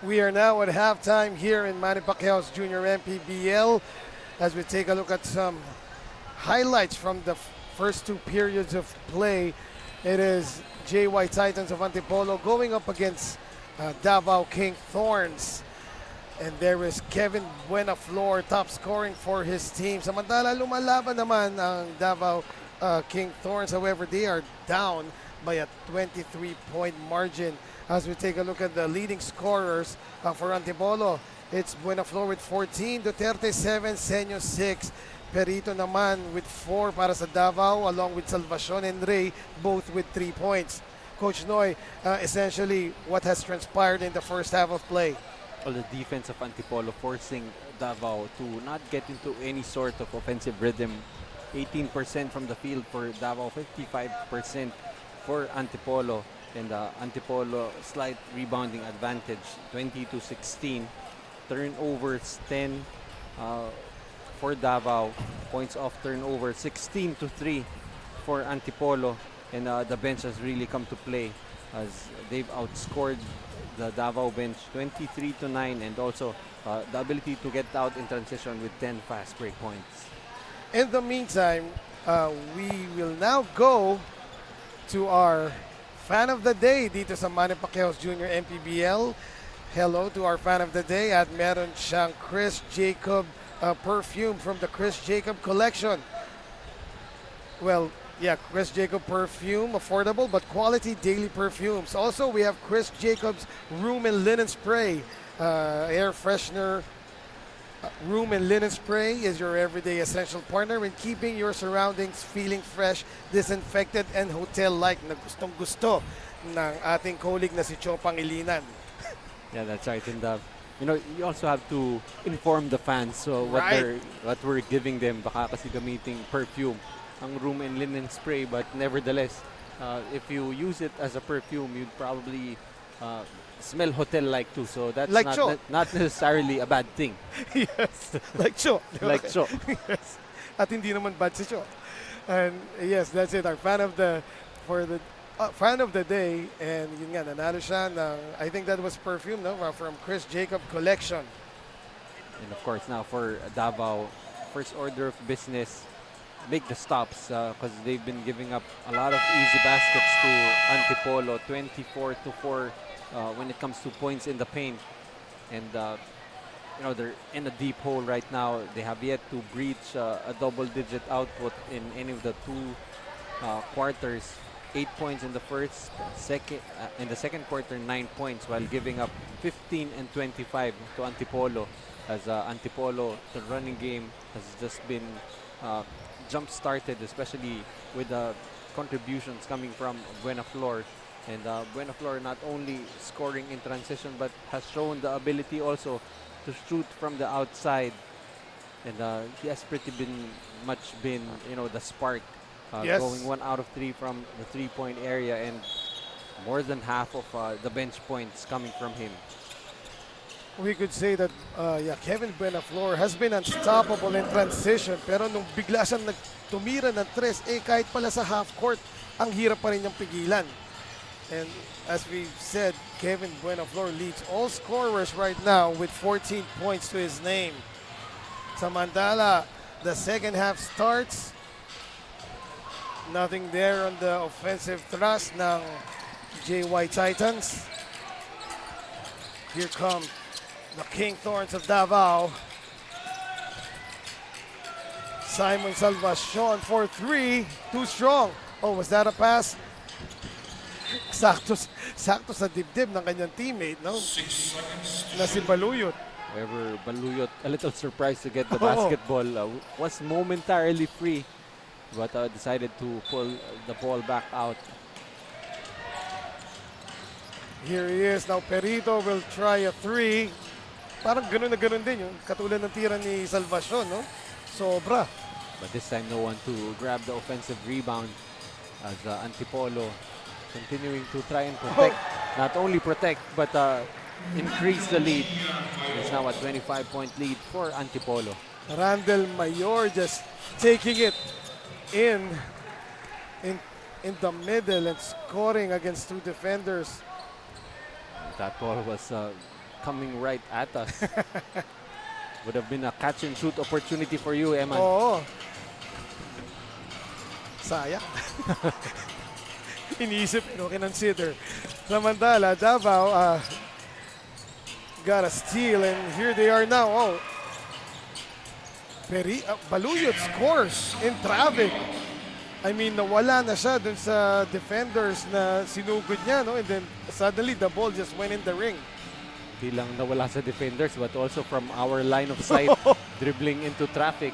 We are now at halftime here in Manny Pacquiao Jr. MPBL as we take a look at some highlights from the first 2 periods of play. It is JY Titans of Antipolo going up against Davao King Thorns. And there is Kevin Buenaflor top scoring for his team. Samantala lumalaban naman ang Davao King Thorns. However, they are down by a 23-point margin. As we take a look at the leading scorers for Antipolo, it's Buenaflor with 14, Duterte 7, Senyo 6, Perito naman with 4 para sa Davao, along with Salvacion and Ray, both with 3 points. Coach Noy, essentially what has transpired in the first half of play. Well, the defense of Antipolo forcing Davao to not get into any sort of offensive rhythm. 18% from the field for Davao, 55% for Antipolo. And Antipolo slight rebounding advantage, 20-16. Turnovers 10 for Davao. Points off turnover, 16-3 for Antipolo. And the bench has really come to play as they've outscored the Davao bench 23-9, and also the ability to get out in transition with 10 fast break points. In the meantime, we will now go to our fan of the day dito sa Manny Pacquiao's Jr. MPBL. Hello to our fan of the day at meron siyang Chris Jacob perfume from the Chris Jacob collection. Well, yeah, Chris Jacob perfume, affordable but quality daily perfumes. Also, we have Chris Jacob's room and linen spray, air freshener. Room and linen spray is your everyday essential partner in keeping your surroundings feeling fresh, disinfected, and hotel-like na gustong-gusto ng ating colleague na si Cho Pangilinan. Yeah, that's right. And you also have to inform the fans so what we're giving them. Baka kasi gamiting perfume ang room and linen spray, but nevertheless, if you use it as a perfume, you'd probably smell hotel-like too. So that's Like not necessarily a bad thing. Yes, like Cho. Like Cho. Yes. At hindi naman bad si Cho. And yes, that's it. Our fan of the fan of the day, and yun nga, nanalo siya ng, I think that was perfume, no? From Chris Jacob collection. And of course, now for Davao, first order of business, make the stops because they've been giving up a lot of easy baskets to Antipolo, 24-4 when it comes to points in the paint. And they're in a deep hole right now. They have yet to breach a double-digit output in any of the two quarters. 8 points in the in the second quarter, 9 points, while giving up 15 and 25 to Antipolo. As Antipolo, the running game has just been jump-started, especially with the contributions coming from Buenaflor. And Buenaflor not only scoring in transition, but has shown the ability also to shoot from the outside. And he has much been the spark. Yes. Going 1 out of 3 from the three-point area, and more than half of the bench points coming from him. We could say that Kevin Buenaflor has been unstoppable in transition, pero nung bigla siyang tumira ng tres, kahit pala sa half court, ang hirap pa rin niyang pigilan. And as we said, Kevin Buenaflor leads all scorers right now with 14 points to his name. Samantala, the second half starts. Nothing there on the offensive thrust ng JY Titans. Here come the King Thorns of Davao. Simon Salvacion for 3. Too strong. Oh, was that a pass? Sakto sa dibdib ng kanyang teammate, no? Na si Baluyot. However, Baluyot, a little surprised to get the basketball, was momentarily free, but decided to pull the ball back out. Here he is. Now Perito will try a 3. Parang ganun na ganun din yung katulad ng tira ni Salvacion, no? Sobra. But this time, no one to grab the offensive rebound as Antipolo continuing to try and protect. Not only protect, but increase the lead. It's now a 25-point lead for Antipolo. Randall Mayor just taking it in the middle and scoring against two defenders. That ball was coming right at us. Would have been a catch and shoot opportunity for you, Eman. Oo. Sayang. Iniisip pero kinonsider. Samantala, Davao got a steal, and here they are now. Oh, Baluyot scores in traffic. I mean, nawala na siya dun sa defenders na sinugod niya, no? And then suddenly the ball just went in the ring. Hindi lang nawala sa defenders, but also from our line of sight, dribbling into traffic.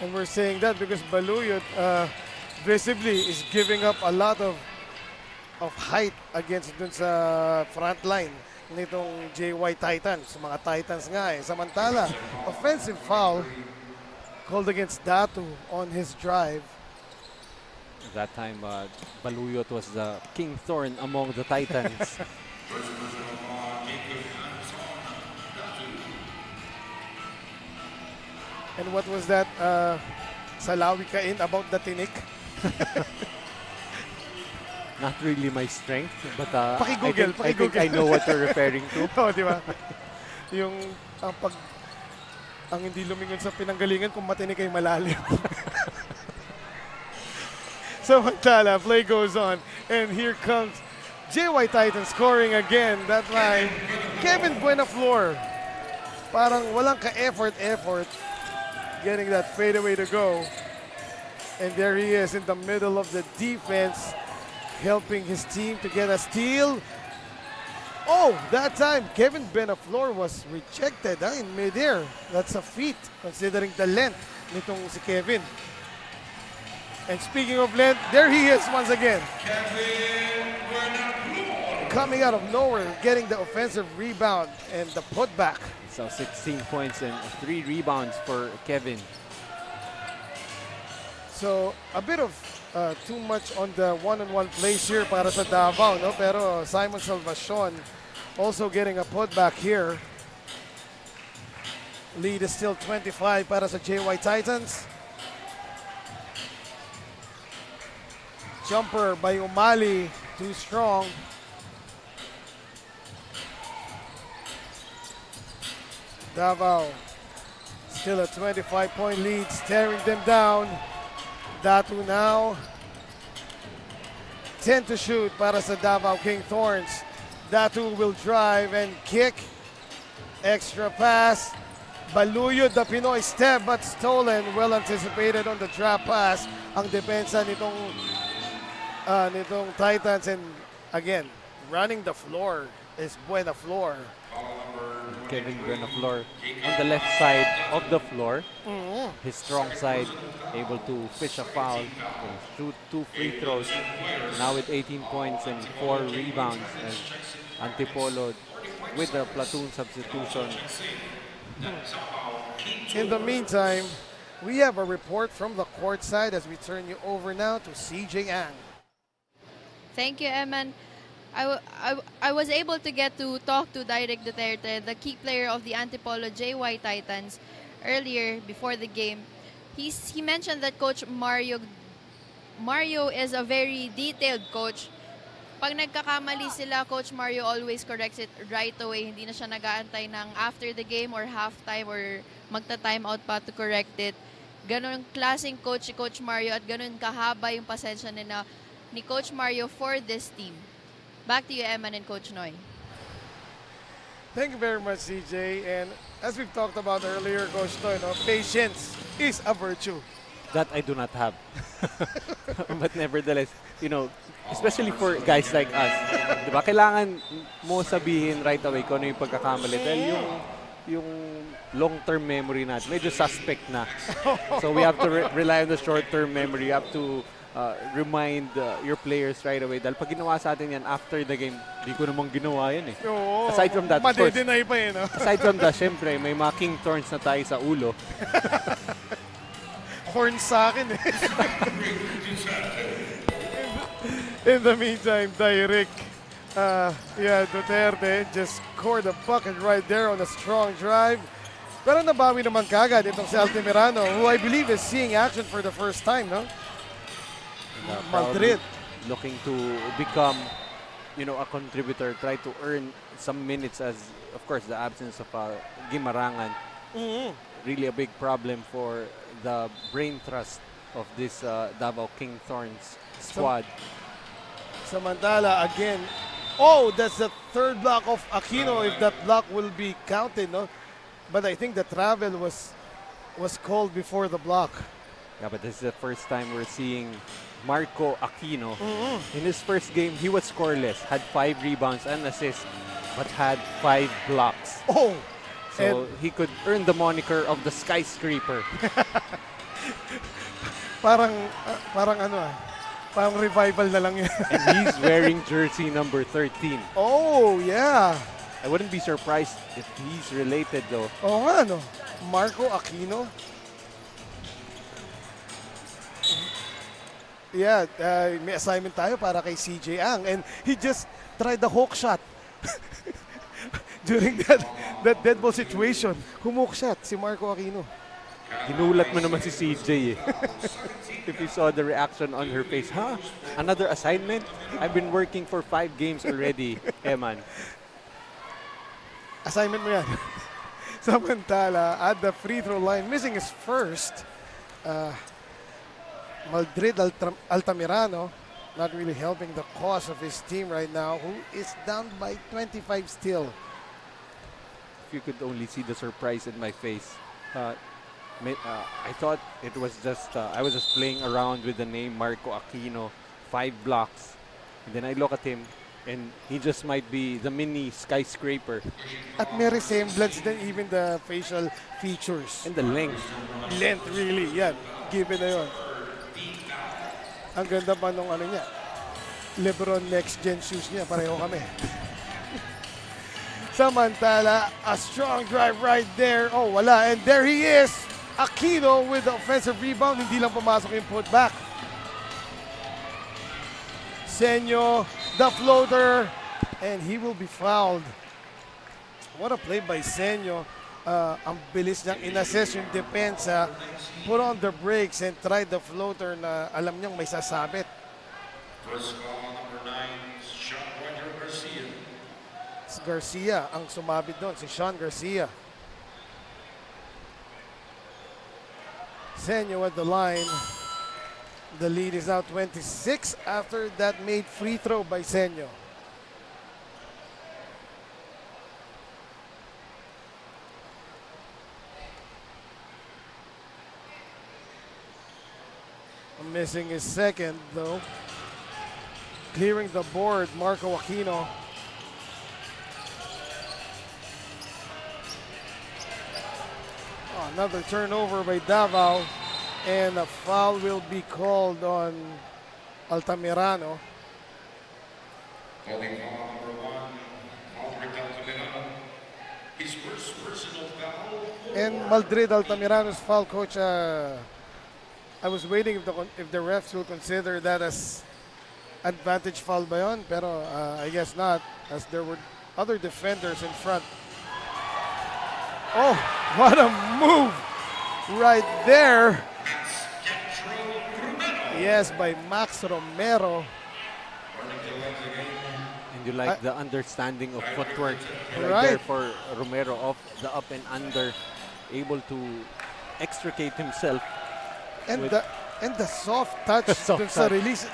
And we're saying that because Baluyot visibly is giving up a lot of height against dun sa front line nitong JY Titans. Mga Titans nga eh. Samantala, offensive foul called against Datu on his drive. That time, Baluyot was the King Thorn among the Titans. And what was that Salawi kain about the tinik? Not really my strength, but Paki-Google, I think I know what you're referring to. Oo, di ba? Yung ang hindi lumingon sa pinanggalingan kung matinik ay malalim. Samantala, play goes on. And here comes JY Titan scoring again. That time, Kevin Buenaflor. Parang walang ka-effort getting that fadeaway to go. And there he is in the middle of the defense, helping his team to get a steal. Oh, that time, Kevin Buenaflor was rejected in midair. That's a feat, considering the length nitong si Kevin. And speaking of length, there he is once again. Coming out of nowhere, getting the offensive rebound and the putback. So 16 points and 3 rebounds for Kevin. So a bit of too much on the one-on-one plays here para sa Davao, no? Pero Simon Salvacion also getting a putback here. Lead is still 25 para sa JY Titans. Jumper by Umali, too strong. Davao still a 25-point lead, staring them down. Datu now 10 to shoot para sa Davao King Thorns. Datu will drive and kick. Extra pass. Baluyod, the Pinoy step but stolen. Well anticipated on the drop pass. Ang depensa nitong Titans, and again, running the floor is Buenaflor. Kevin Buenaflor on the left side of the floor. His strong side, able to fish a foul, shoot 2 free throws. Now with 18 points and 4 rebounds. And Antipolo with the platoon substitution. In the meantime, we have a report from the court side as we turn you over now to CJ Ang. Thank you, Eman. I was able to get to talk to Direk Duterte, the key player of the Antipolo JY Titans, earlier before the game. He mentioned that Coach Mario is a very detailed coach. Pag nagkakamali sila, Coach Mario always corrects it right away. Hindi na siya nag-aantay ng after the game or halftime or magta-time out pa to correct it. Ganon klaseng coach si Coach Mario at ganon kahaba yung pasensya ni Coach Mario for this team. Back to you, Eman and Coach Noy. Thank you very much, CJ. And as we've talked about earlier, Coach Noy, no, patience is a virtue. That I do not have. But nevertheless, you know, especially for guys like us, di ba, kailangan mo sabihin right away kung ano yung pagkakamali. Dahil yung long-term memory natin, medyo suspect na. So we have to rely on the short-term memory. You have to remind your players right away. Dahil pag ginawa sa atin yan after the game, di ko namang ginawa yan eh. Oo, Aside from that, of course, madedeny pa eh, no? aside from that, syempre, may mga King Thorns na tayo sa ulo. Horn sa akin eh. In the meantime, Direk Duterte just scored a bucket right there on a strong drive. Pero nabawi naman kagad itong si Altamirano, who I believe is seeing action for the first time, no? Madrid. Looking to become, you know, a contributor, try to earn some minutes as, of course, the absence of Gimarangan. Really a big problem for the brain trust of this Davao King Thorns squad. Samantala, again, oh, that's the third block of Aquino, if that block will be counted, no? But I think the travel was called before the block. Yeah, but this is the first time we're seeing Marco Aquino. In his first game, he was scoreless, had 5 rebounds and assists, but had 5 blocks. Oh! So he could earn the moniker of the skyscraper. parang ano parang revival na lang yan. And he's wearing jersey number 13. Oh, yeah. I wouldn't be surprised if he's related though. Oo nga, no? Marco Aquino. Yeah, may assignment tayo para kay CJ Ang. And he just tried the hook shot. During that dead ball situation, humuk shot si Marco Aquino. Ginulat mo naman si CJ eh. If you saw the reaction on her face, huh? Another assignment? I've been working for 5 games already, Eman. Assignment mo yan. Samantala, at the free throw line, missing his first, Madrid Altamirano, not really helping the cause of his team right now, who is down by 25 still. If you could only see the surprise in my face. I thought it was just, I was just playing around with the name Marco Aquino, 5 blocks. And then I look at him, and he just might be the mini skyscraper. At may resemblance din even the facial features. And the length. Length really, yan. Given na yun. Ang ganda pa nung ano niya. LeBron next gen shoes niya, pareho kami. Samantala, a strong drive right there. Oh, wala. And there he is. Aquino with the offensive rebound. Hindi lang pumasok yung putback. Senyo, the floater. And he will be fouled. What a play by Senyo. Ang bilis niyang inassess yung depensa. Put on the brakes and tried the floater na alam niyang may sasabit. First call, number 9, Sean Garcia. Garcia ang sumabit doon, si Sean Garcia. Senyo at the line. The lead is now 26 after that made free throw by Senyo. Missing his second though. Clearing the board, Marco Aquino. Another turnover by Davao, and a foul will be called on Altamirano. Calling foul number 1, Aldrich Altamirano. His first personal foul. And Madrid Altamirano's foul, coach. I was waiting if the refs will consider that as advantage foul ba yun, pero I guess not, as there were other defenders in front. Oh, what a move right there. Yes, by Max Romero. And you like the understanding of footwork Right. there for Romero off the up and under, able to extricate himself. And with- the soft touch Soft dun sa touch. release.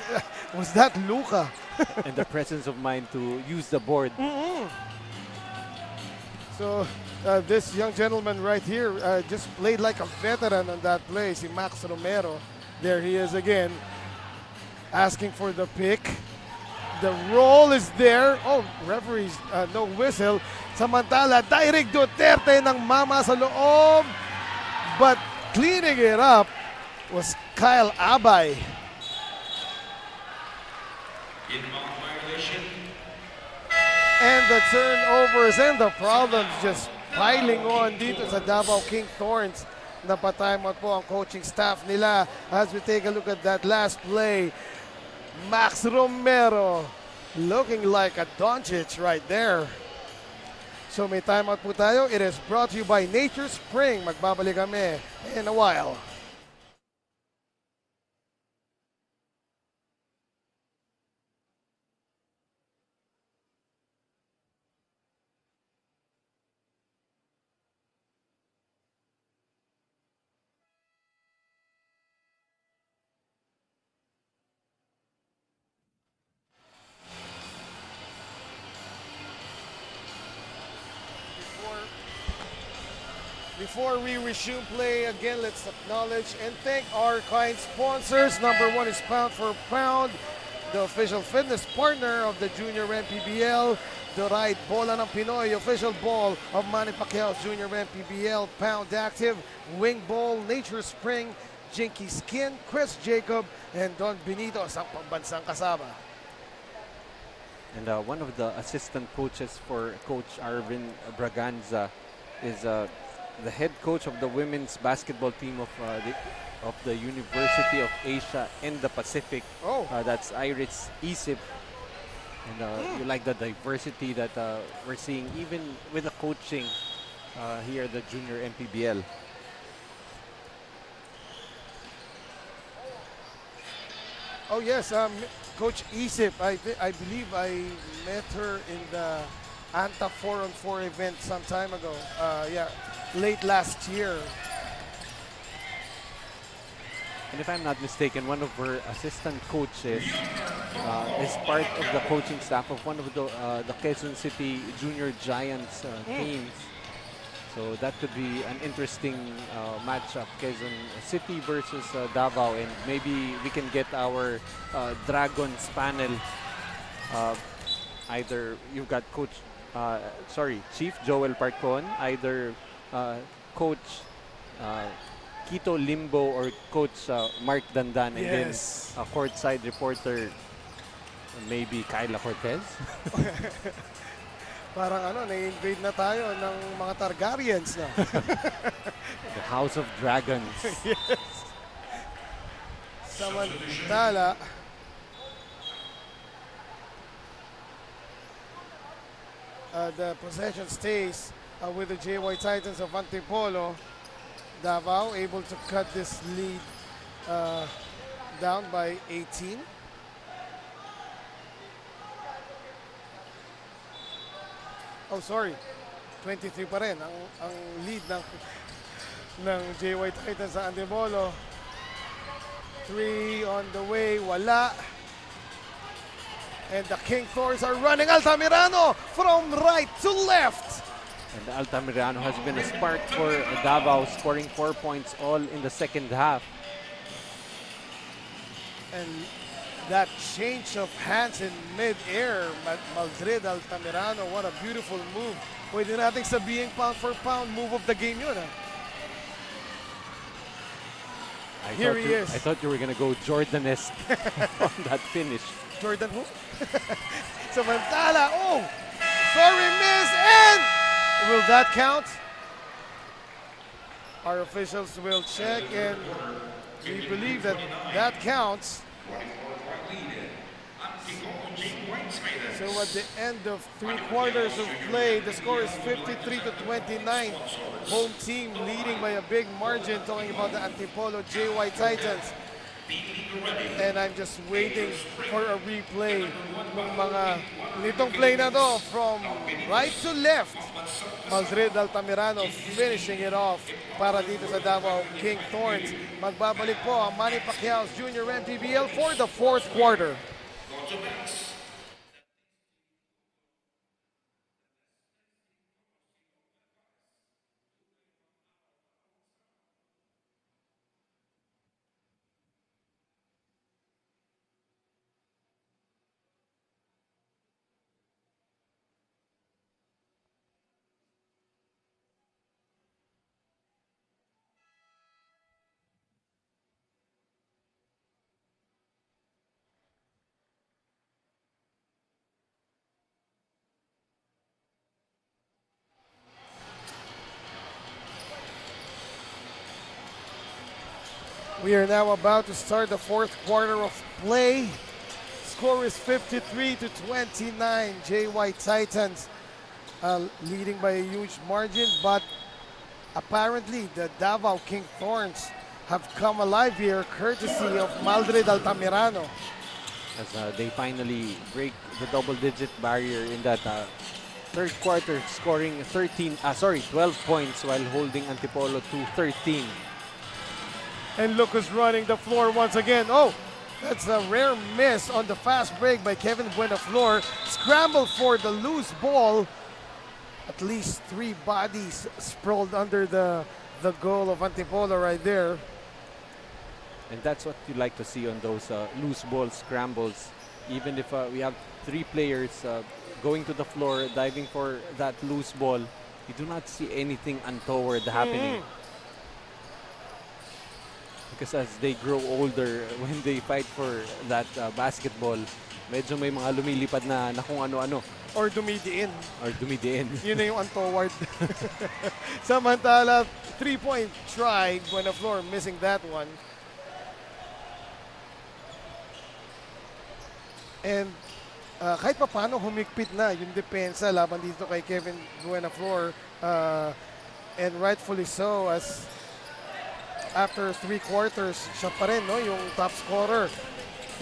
Was that Luka? And the presence of mind to use the board. So this young gentleman right here just played like a veteran on that play. Si Max Romero. There he is again. Asking for the pick. The roll is there. Oh, referees, no whistle. Samantala, Direk Duterte ng mama sa loob. But cleaning it up was Kyle Abay. Inbound violation. And the turnovers and the problems just piling on dito sa Davao King Thorns. Napatimeout po ang coaching staff nila as we take a look at that last play. Max Romero looking like a Doncic right there. So may timeout po tayo. It is brought to you by Nature Spring. Magbabalik kami in a while. Before we resume play again, let's acknowledge and thank our kind sponsors. Number 1 is Pound for Pound, the official fitness partner of the Junior MPBL. The Right Bola ng Pinoy, official ball of Manny Pacquiao's Junior MPBL. Pound Active, Wing Ball, Nature Spring, Jinky Skin, Chris Jacob, and Don Benito sa pambansang kasama. And one of the assistant coaches for Coach Arvin Braganza is the head coach of the women's basketball team of the University of Asia and the Pacific. Oh. That's Iris Isip. And you like the diversity that we're seeing even with the coaching here at the junior MPBL. Oh yes, Coach Isip, I believe I met her in the Anta 4-on-4 event some time ago. Yeah, late last year. And if I'm not mistaken, one of her assistant coaches is part of the coaching staff of one of the Quezon City Junior Giants teams. So that could be an interesting matchup, Quezon City versus Davao, and maybe we can get our Dragons panel. Either you've got Chief Joel Parcon, either Coach Quito Limbo or Coach Mark Dandan, and then a courtside reporter, maybe Kyla Cortez. Parang na-invade na tayo ng mga Targaryens na. The House of Dragons. Yes. Samantala, the possession stays with the JY Titans of Antipolo. Davao able to cut this lead down by 18. Oh, sorry. 23 pa rin ang lead ng JY Titans sa Antipolo. 3 on the way, wala. And the King Thorns are running. Altamirano from right to left. And Altamirano has been a spark for Davao, scoring 4 points all in the second half. And that change of hands in mid-air, Madrid Altamirano, what a beautiful move. Pwede nating sabihin pound for pound move of the game yun. Here he is. I thought you were going to go Jordanesque on that finish. Jordan who? Samantala, oh! Sorry, miss, and will that count? Our officials will check, and we believe that that counts. So at the end of 3 quarters of play, the score is 53-29. Home team leading by a big margin, talking about the Antipolo JY Titans. And I'm just waiting for a replay ng nitong play na to from right to left. Madrid Altamirano finishing it off para dito sa Davao King Thorns. Magbabalik po ang Manny Pacquiao's Junior MPBL for the 4th quarter. We are now about to start the 4th quarter of play. Score is 53-29. JY Titans leading by a huge margin, but apparently the Davao King Thorns have come alive here courtesy of Madrid Altamirano. As they finally break the double-digit barrier in that 3rd quarter, scoring 12 points while holding Antipolo to 13. And look who's running the floor once again. Oh, that's a rare miss on the fast break by Kevin Buenaflor. Scramble for the loose ball. At least 3 bodies sprawled under the goal of Antipolo right there. And that's what you like to see on those loose ball scrambles. Even if we have 3 players going to the floor, diving for that loose ball, you do not see anything untoward happening. because as they grow older, when they fight for that basketball, medyo may mga lumilipad na kung ano-ano Or dumidiin. or dumidiin. Yun na yung untoward. Samantala, 3-point try. Buenaflor missing that one. And kahit pa paano humigpit na yung depensa laban dito kay Kevin Buenaflor. And rightfully so, as after 3 quarters, siya pa rin, no, yung top scorer.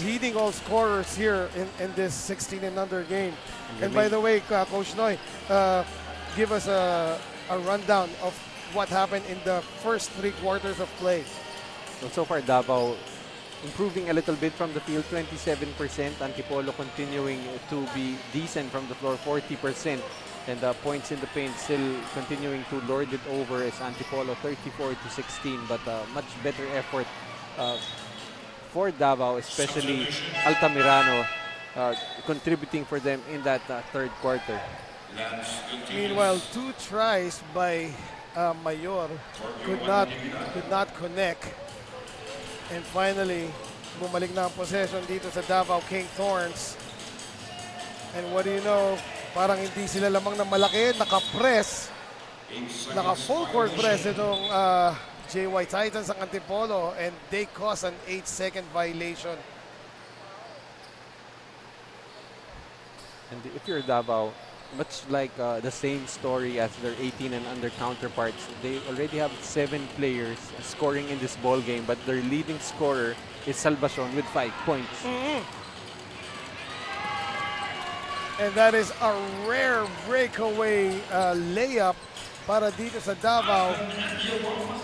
Leading all scorers here in this 16 and under game. And by the way, Coach Noy, give us a rundown of what happened in the first 3 quarters of play. So far, Davao improving a little bit from the field, 27%. Antipolo continuing to be decent from the floor, 40%. And points in the paint still continuing to lord it over as Antipolo 34-16. But much better effort for Davao, especially Altamirano, contributing for them in that third quarter. Meanwhile, 2 tries by Mayor could not connect. And finally, bumalik na ang possession dito sa Davao King Thorns. And what do you know, parang hindi sila lamang na malaki, naka-press, naka-full court press itong JY Titans ang Antipolo, and they cause an 8-second violation. And if you're Davao, much like the same story as their 18 and under counterparts, they already have 7 players scoring in this ball game, but their leading scorer is Salvacion with 5 points. And that is a rare breakaway layup para dito sa Davao,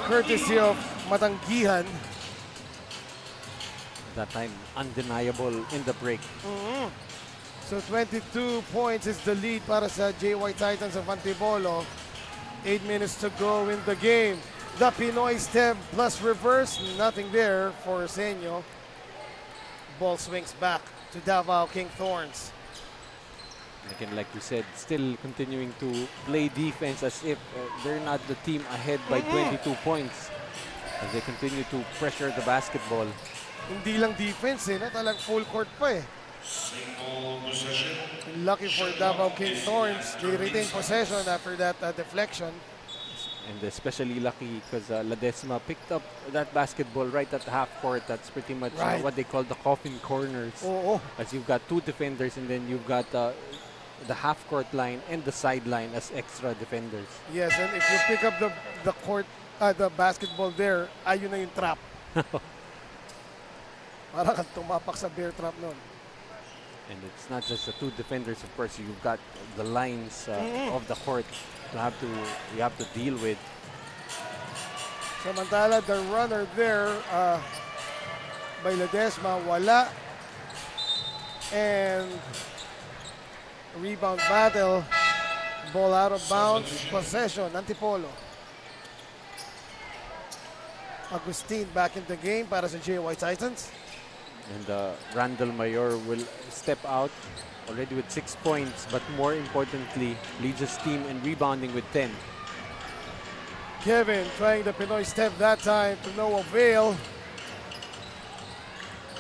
courtesy of Matanggihan. That time, undeniable in the break. So 22 points is the lead para sa JY Titans of Antipolo. 8 minutes to go in the game. The Pinoy step plus reverse, nothing there for Senyo. Ball swings back to Davao King Thorns. Again, like you said, still continuing to play defense as if they're not the team ahead by 22 points. As they continue to pressure the basketball. Hindi lang defense no? Talagang full court pa And lucky for Davao King Thorns, they retain possession after that deflection. And especially lucky because Ledesma picked up that basketball right at the half court. That's pretty much what they call the coffin corners. As you've got 2 defenders and then you've got the half court line and the sideline as extra defenders. Yes, and if you pick up the basketball there, ayun na yung trap. Para kang tumapak sa bear trap nun. And it's not just the 2 defenders, of course. You've got the lines of the court you have to deal with. Samantala, the runner there by Ledesma, wala. And rebound battle, ball out of bounds, possession, Antipolo. Agustin back in the game para sa JY Titans. And Randall Mayor will step out already with 6 points, but more importantly, leads his team in rebounding with 10. Kevin trying the Pinoy step that time to no avail.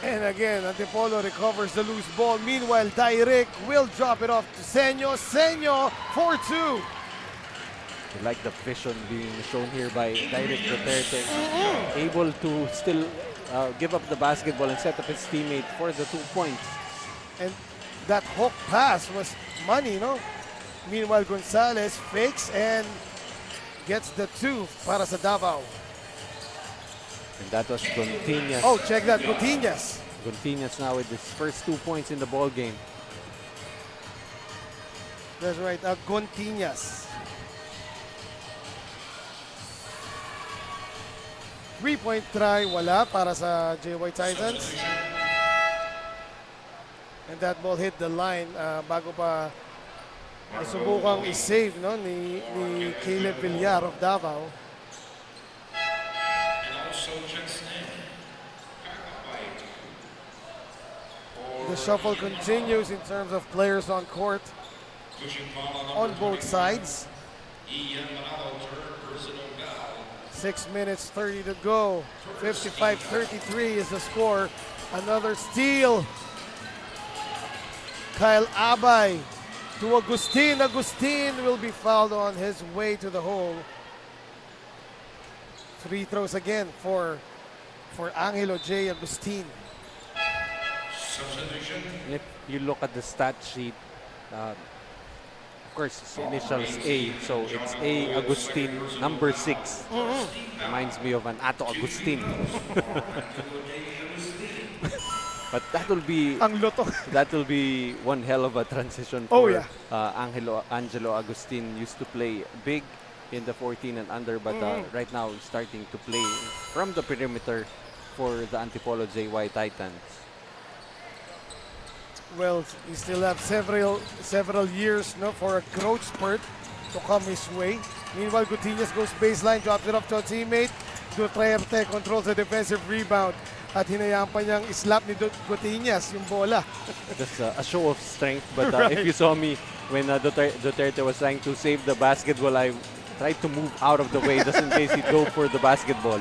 And again, Antipolo recovers the loose ball. Meanwhile, Direk will drop it off to Senyo. Senyo, 4-2. I like the vision being shown here by Direk Duterte. Able to still give up the basketball and set up his teammate for the 2 points. And that hook pass was money, no? Meanwhile, Gonzalez fakes and gets the 2 para sa Davao. And that was Gontiñas. Oh, check that, Gontiñas. Gontiñas now with his first 2 points in the ball game. That's right, Gontiñas. 3-point try, wala para sa JY Titans. And that ball hit the line bago pa nasubukang i-save no, ni Caleb Villar of Davao. The shuffle continues in terms of players on court on both sides. 6 minutes 30 to go. 55-33 is the score. Another steal. Kyle Abay to Agustin. Agustin will be fouled on his way to the hole. Free throws again for Angelo J. Agustin. And if you look at the stat sheet, of course, his initials A, so it's A. Agustin, number 6. Reminds me of an Ato Agustin. But that will be Ang loto. one hell of a transition Oh, for yeah. Angelo Agustin. Used to play big in the 14 and under, but right now he's starting to play from the perimeter for the Antipolo JY Titans. Well, he still have several years for a growth spurt to come his way. Meanwhile, Gutierrez goes baseline, drops it off to a teammate. Duterte controls the defensive rebound. At hinayaan pa niyang islap ni Gutierrez yung bola. Just a show of strength, but Right. if you saw me when Duterte was trying to save the basketball, I tried to move out of the way just in case he'd go for the basketball.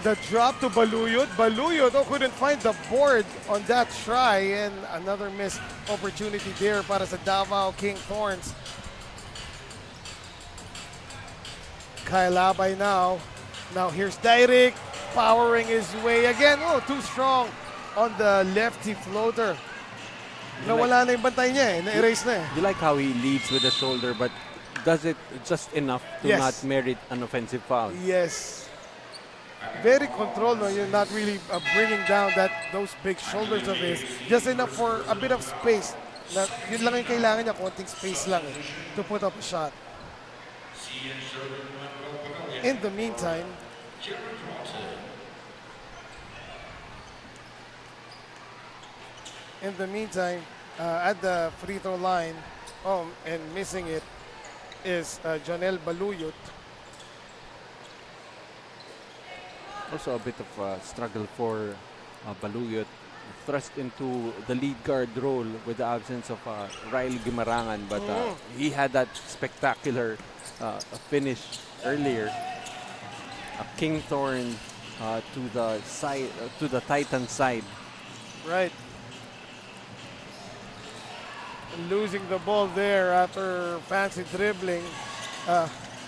The drop to Baluyot. Baluyot couldn't find the board on that try, and another missed opportunity there para sa Davao King Thorns. Kyle Abay now. Now here's Direk powering his way again. Oh, too strong on the lefty floater. Nawala na yung bantay niya na-erase na You like how he leads with the shoulder, but does it just enough to Yes. not merit an offensive foul? Yes. Very controlled, no? You're not really bringing down those big shoulders of his. Just enough for a bit of space. Yun lang yung kailangan niya, konting space lang to put up a shot. In the meantime, at the free throw line, and missing it is Jonel Baluyot. Also a bit of a struggle for Baluyot. Thrust into the lead guard role with the absence of Riley Guimarangan, but he had that spectacular finish earlier. King Thorn to the side, to the Titan side. Right. Losing the ball there after fancy dribbling.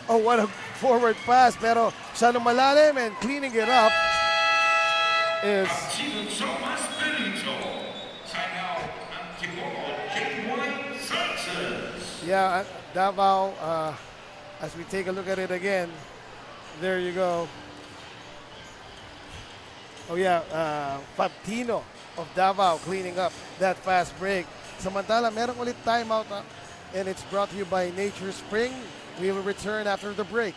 What a forward pass, pero siya lumalalim, and cleaning it up is Davao. As we take a look at it again, there you go. Fabtino of Davao cleaning up that fast break. Samantala, merong ulit timeout, and it's brought to you by Nature Spring. We will return after the break.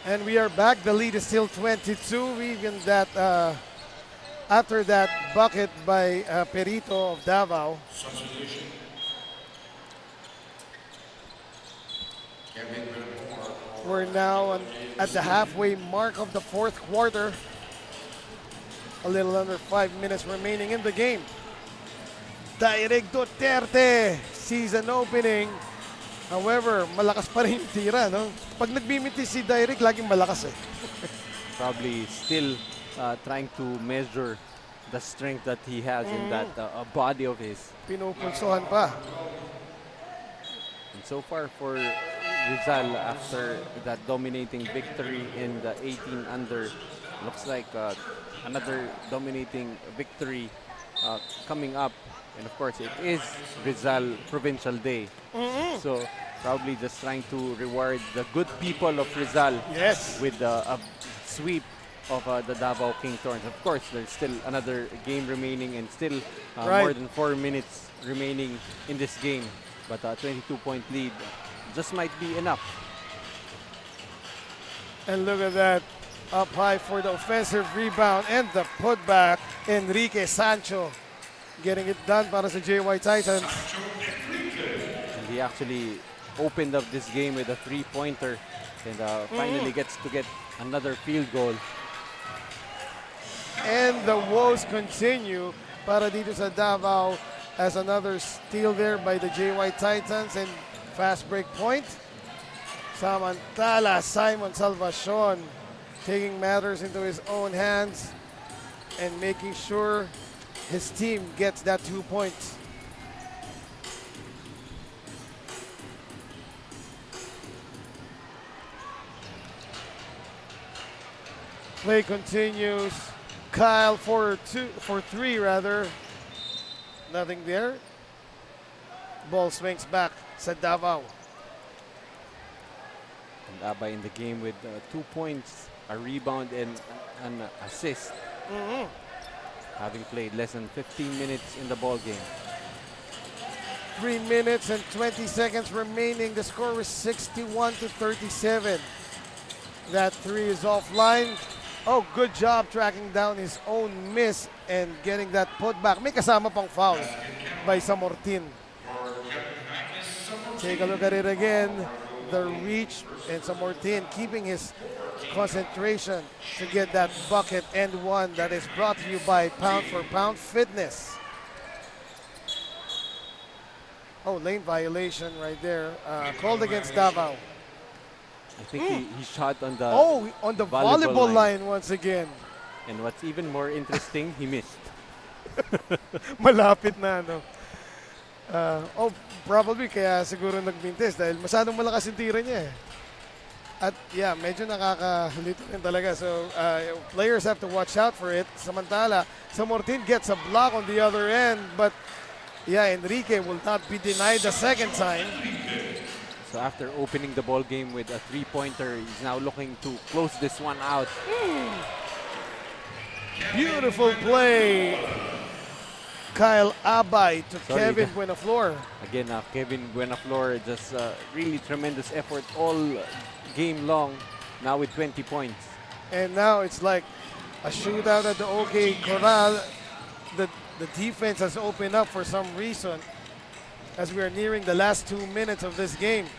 And we are back. The lead is still 22. Even that after that bucket by Perito of Davao. We're now at the halfway mark of the fourth quarter. A little under 5 minutes remaining in the game. Direk Duterte, season opening. However, malakas pa rin yung tira, no? Pag nagbimiti si Direk, laging malakas eh. Probably still trying to measure the strength that he has in that body of his. Pinupulsuhan pa. And so far for Rizal, after that dominating victory in the 18 under, looks like another dominating victory coming up. And of course, it is Rizal Provincial Day. So probably just trying to reward the good people of Rizal with a sweep of the Davao King Thorns. Of course, there's still another game remaining and still more than 4 minutes remaining in this game. But a 22-point lead just might be enough. And look at that. Up high for the offensive rebound and the putback. Enrique Sancho getting it done para sa JY Titans. And he actually opened up this game with a three-pointer and finally gets to get another field goal. And the woes continue para dito sa Davao as another steal there by the JY Titans and fast break point. Samantala, Simon Salvacion taking matters into his own hands and making sure his team gets that 2 points. Play continues. Kyle for three rather. Nothing there. Ball swings back sa Davao. And Aba in the game with 2 points, a rebound, and an assist. Having played less than 15 minutes in the ball game. 3 minutes and 20 seconds remaining. The score is 61-37. That three is offline. Oh, good job tracking down his own miss and getting that putback. May kasama pang foul by Samortin. Take a look at it again. The reach and Samortin keeping his concentration to get that bucket and one that is brought to you by Pound for Pound Fitness. Oh, lane violation right there. Called against Davao. I think he shot on the on the volleyball line once again. And what's even more interesting, he missed. Malapit na, no? Probably kaya siguro nagbintis dahil masyadong malakas yung tira niya eh. At yeah, medyo nakakalito rin talaga. So players have to watch out for it. Samantala, Samortin gets a block on the other end, but yeah, Enrique will not be denied the second time. So after opening the ball game with a three-pointer, he's now looking to close this one out. Beautiful play. Kyle Abay to Kevin Buenaflor. Again, Kevin Buenaflor just really tremendous effort all game long, now with 20 points. And now it's like a shootout at the OK Corral. The defense has opened up for some reason as we are nearing the last 2 minutes of this game.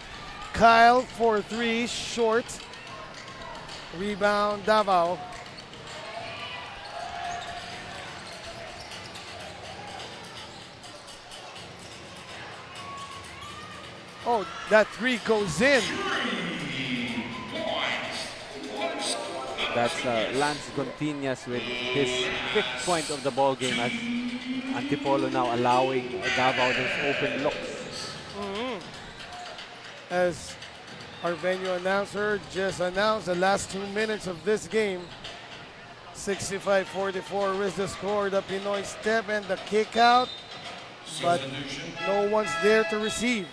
Kyle for three, short. Rebound, Davao. Oh, that three goes in. That's Lance Gontinas with his 5th point of the ball game as Antipolo now allowing Davao those open looks. As our venue announcer just announced the last 2 minutes of this game. 65-44 is the score. The Pinoy step and the kick out, but no one's there to receive.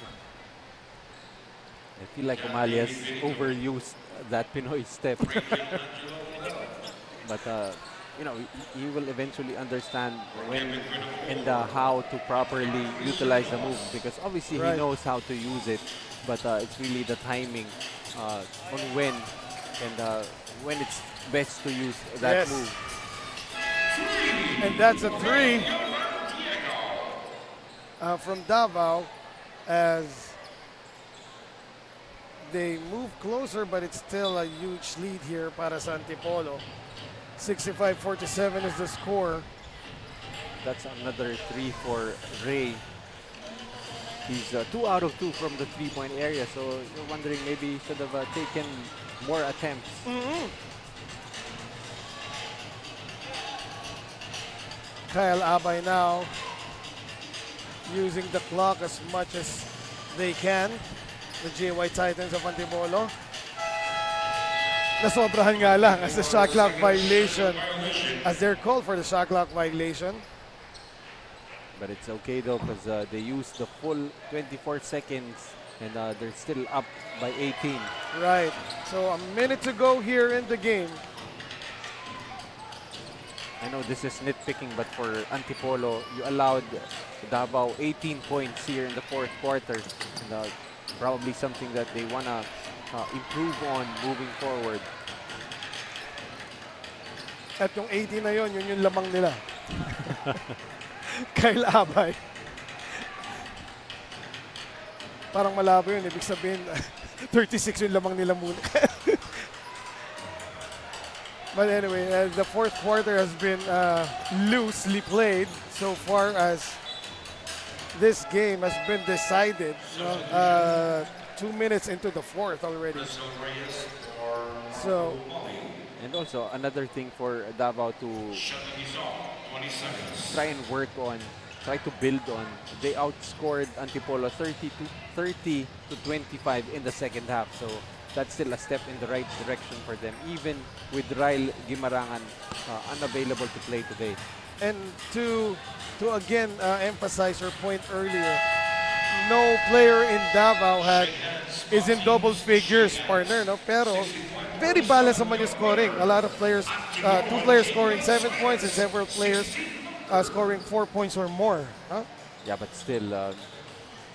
I feel like Umali has overused that Pinoy step. But you know, he will eventually understand when and how to properly utilize the move, because obviously he knows how to use it, but it's really the timing on when it's best to use that move. And that's a three from Davao as they move closer, but it's still a huge lead here para sa Antipolo. 65-47 is the score. That's another three for Ray. He's 2 out of 2 from the three-point area, so you're wondering maybe he should have taken more attempts. Kyle Abay now using the clock as much as they can. The JY Titans of Antipolo. Nasobrahan nga lang as the shot clock violation, as they're called for the shot clock violation. But it's okay though, because they used the full 24 seconds and they're still up by 18. Right. So a minute to go here in the game. I know this is nitpicking, but for Antipolo, you allowed Davao 18 points here in the 4th quarter. And, probably something that they want to improve on moving forward. At yung 80 na yun yung lamang nila. Kyle Abay. Parang malabo yun. Ibig sabihin, 36 yung lamang nila muna. But anyway, the fourth quarter has been loosely played so far as this game has been decided. 2 minutes into the fourth already. So, And also, another thing for Davao to try and work on, try to build on. They outscored Antipolo 30 to 25 in the second half. So that's still a step in the right direction for them, even with Ryle Guimarangan unavailable to play today. and to again emphasize your point earlier, no player in Davao is in double figures, partner, no? Pero very balanced naman yung scoring. A lot of players, 2 players scoring 7 points and several players scoring 4 points or more. Huh? Yeah, but still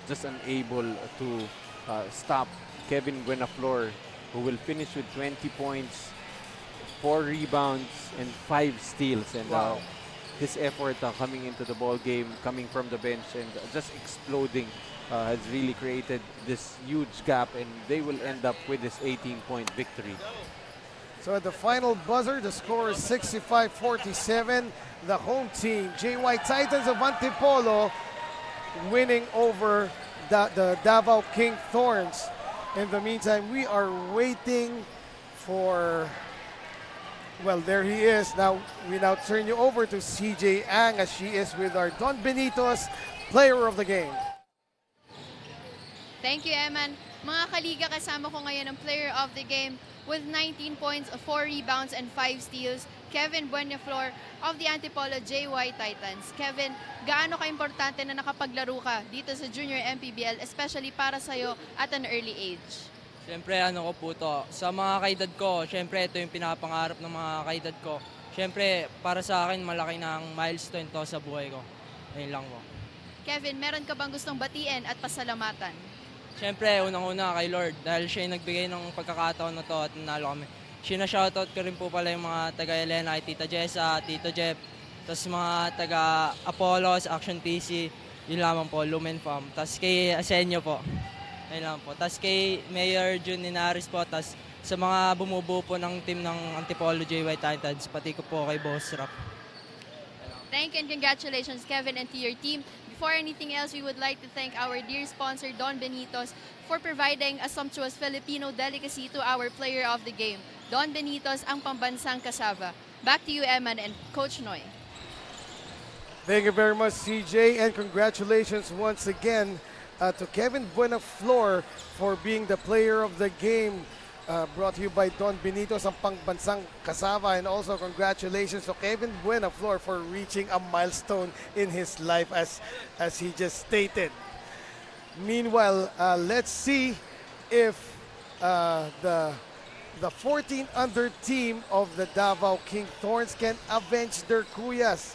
just unable to stop Kevin Buenaflor, who will finish with 20 points, 4 rebounds, and 5 steals. And Wow. his effort coming into the ball game, coming from the bench, and just exploding has really created this huge gap, and they will end up with this 18-point victory. So at the final buzzer, the score is 65-47. The home team, JY Titans of Antipolo, winning over the Davao King Thorns. In the meantime, we are waiting for, well, there he is. Now, we now turn you over to CJ Ang as she is with our Don Benito's player of the game. Thank you, Eman. Mga kaliga, kasama ko ngayon ang player of the game with 19 points, 4 rebounds, and 5 steals, Kevin Buenaflor of the Antipolo JY Titans. Kevin, gaano ka-importante na nakapaglaro ka dito sa Junior MPBL, especially para sa'yo at an early age? Siyempre, ano ko po to, sa mga kaedad ko, siyempre ito yung pinapangarap ng mga kaedad ko. Siyempre, para sa akin, malaki ng milestone to sa buhay ko. Ayun lang po. Kevin, meron ka bang gustong batiin at pasalamatan? Siyempre, unang-una kay Lord, dahil siya yung nagbigay ng pagkakataon na to at nanalo kami. Shoutout ko rin po pala yung mga taga-Elena, kay Tita Jessa, Tito Jeff, tapos mga taga-Apollos, Action TC, yun lamang po, Lumen Farm. Tapos kay Asenyo po, ayun lang po. Tapos kay Mayor Jun Linares po, tapos sa mga bumubuo po ng team ng Antipolo JY Titans, pati ko po kay Boss Rap. Thank you and congratulations, Kevin, and to your team. Before anything else, we would like to thank our dear sponsor, Don Benito's, for providing a sumptuous Filipino delicacy to our player of the game. Don Benito's, ang pambansang kasava. Back to you, Eman and Coach Noy. Thank you very much, CJ, and congratulations once again to Kevin Buenaflor for being the player of the game. Brought to you by Don Benito's, ang pangbansang kasava, and also congratulations to Kevin Buenaflor for reaching a milestone in his life as he just stated. Meanwhile, let's see if the 14 under team of the Davao King Thorns can avenge their kuyas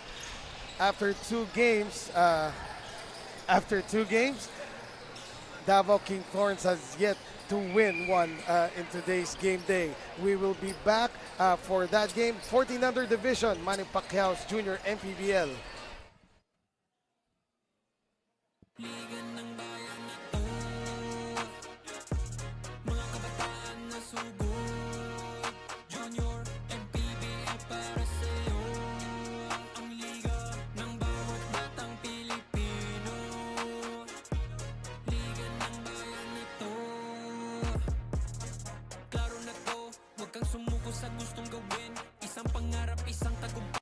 after 2 games. Davao King Thorns has yet to win one in today's game day. We will be back for that game. 14 under division, Manny Pacquiao's Junior MPBL. Sumuko sa gustong gawin, isang pangarap, isang tagumpay.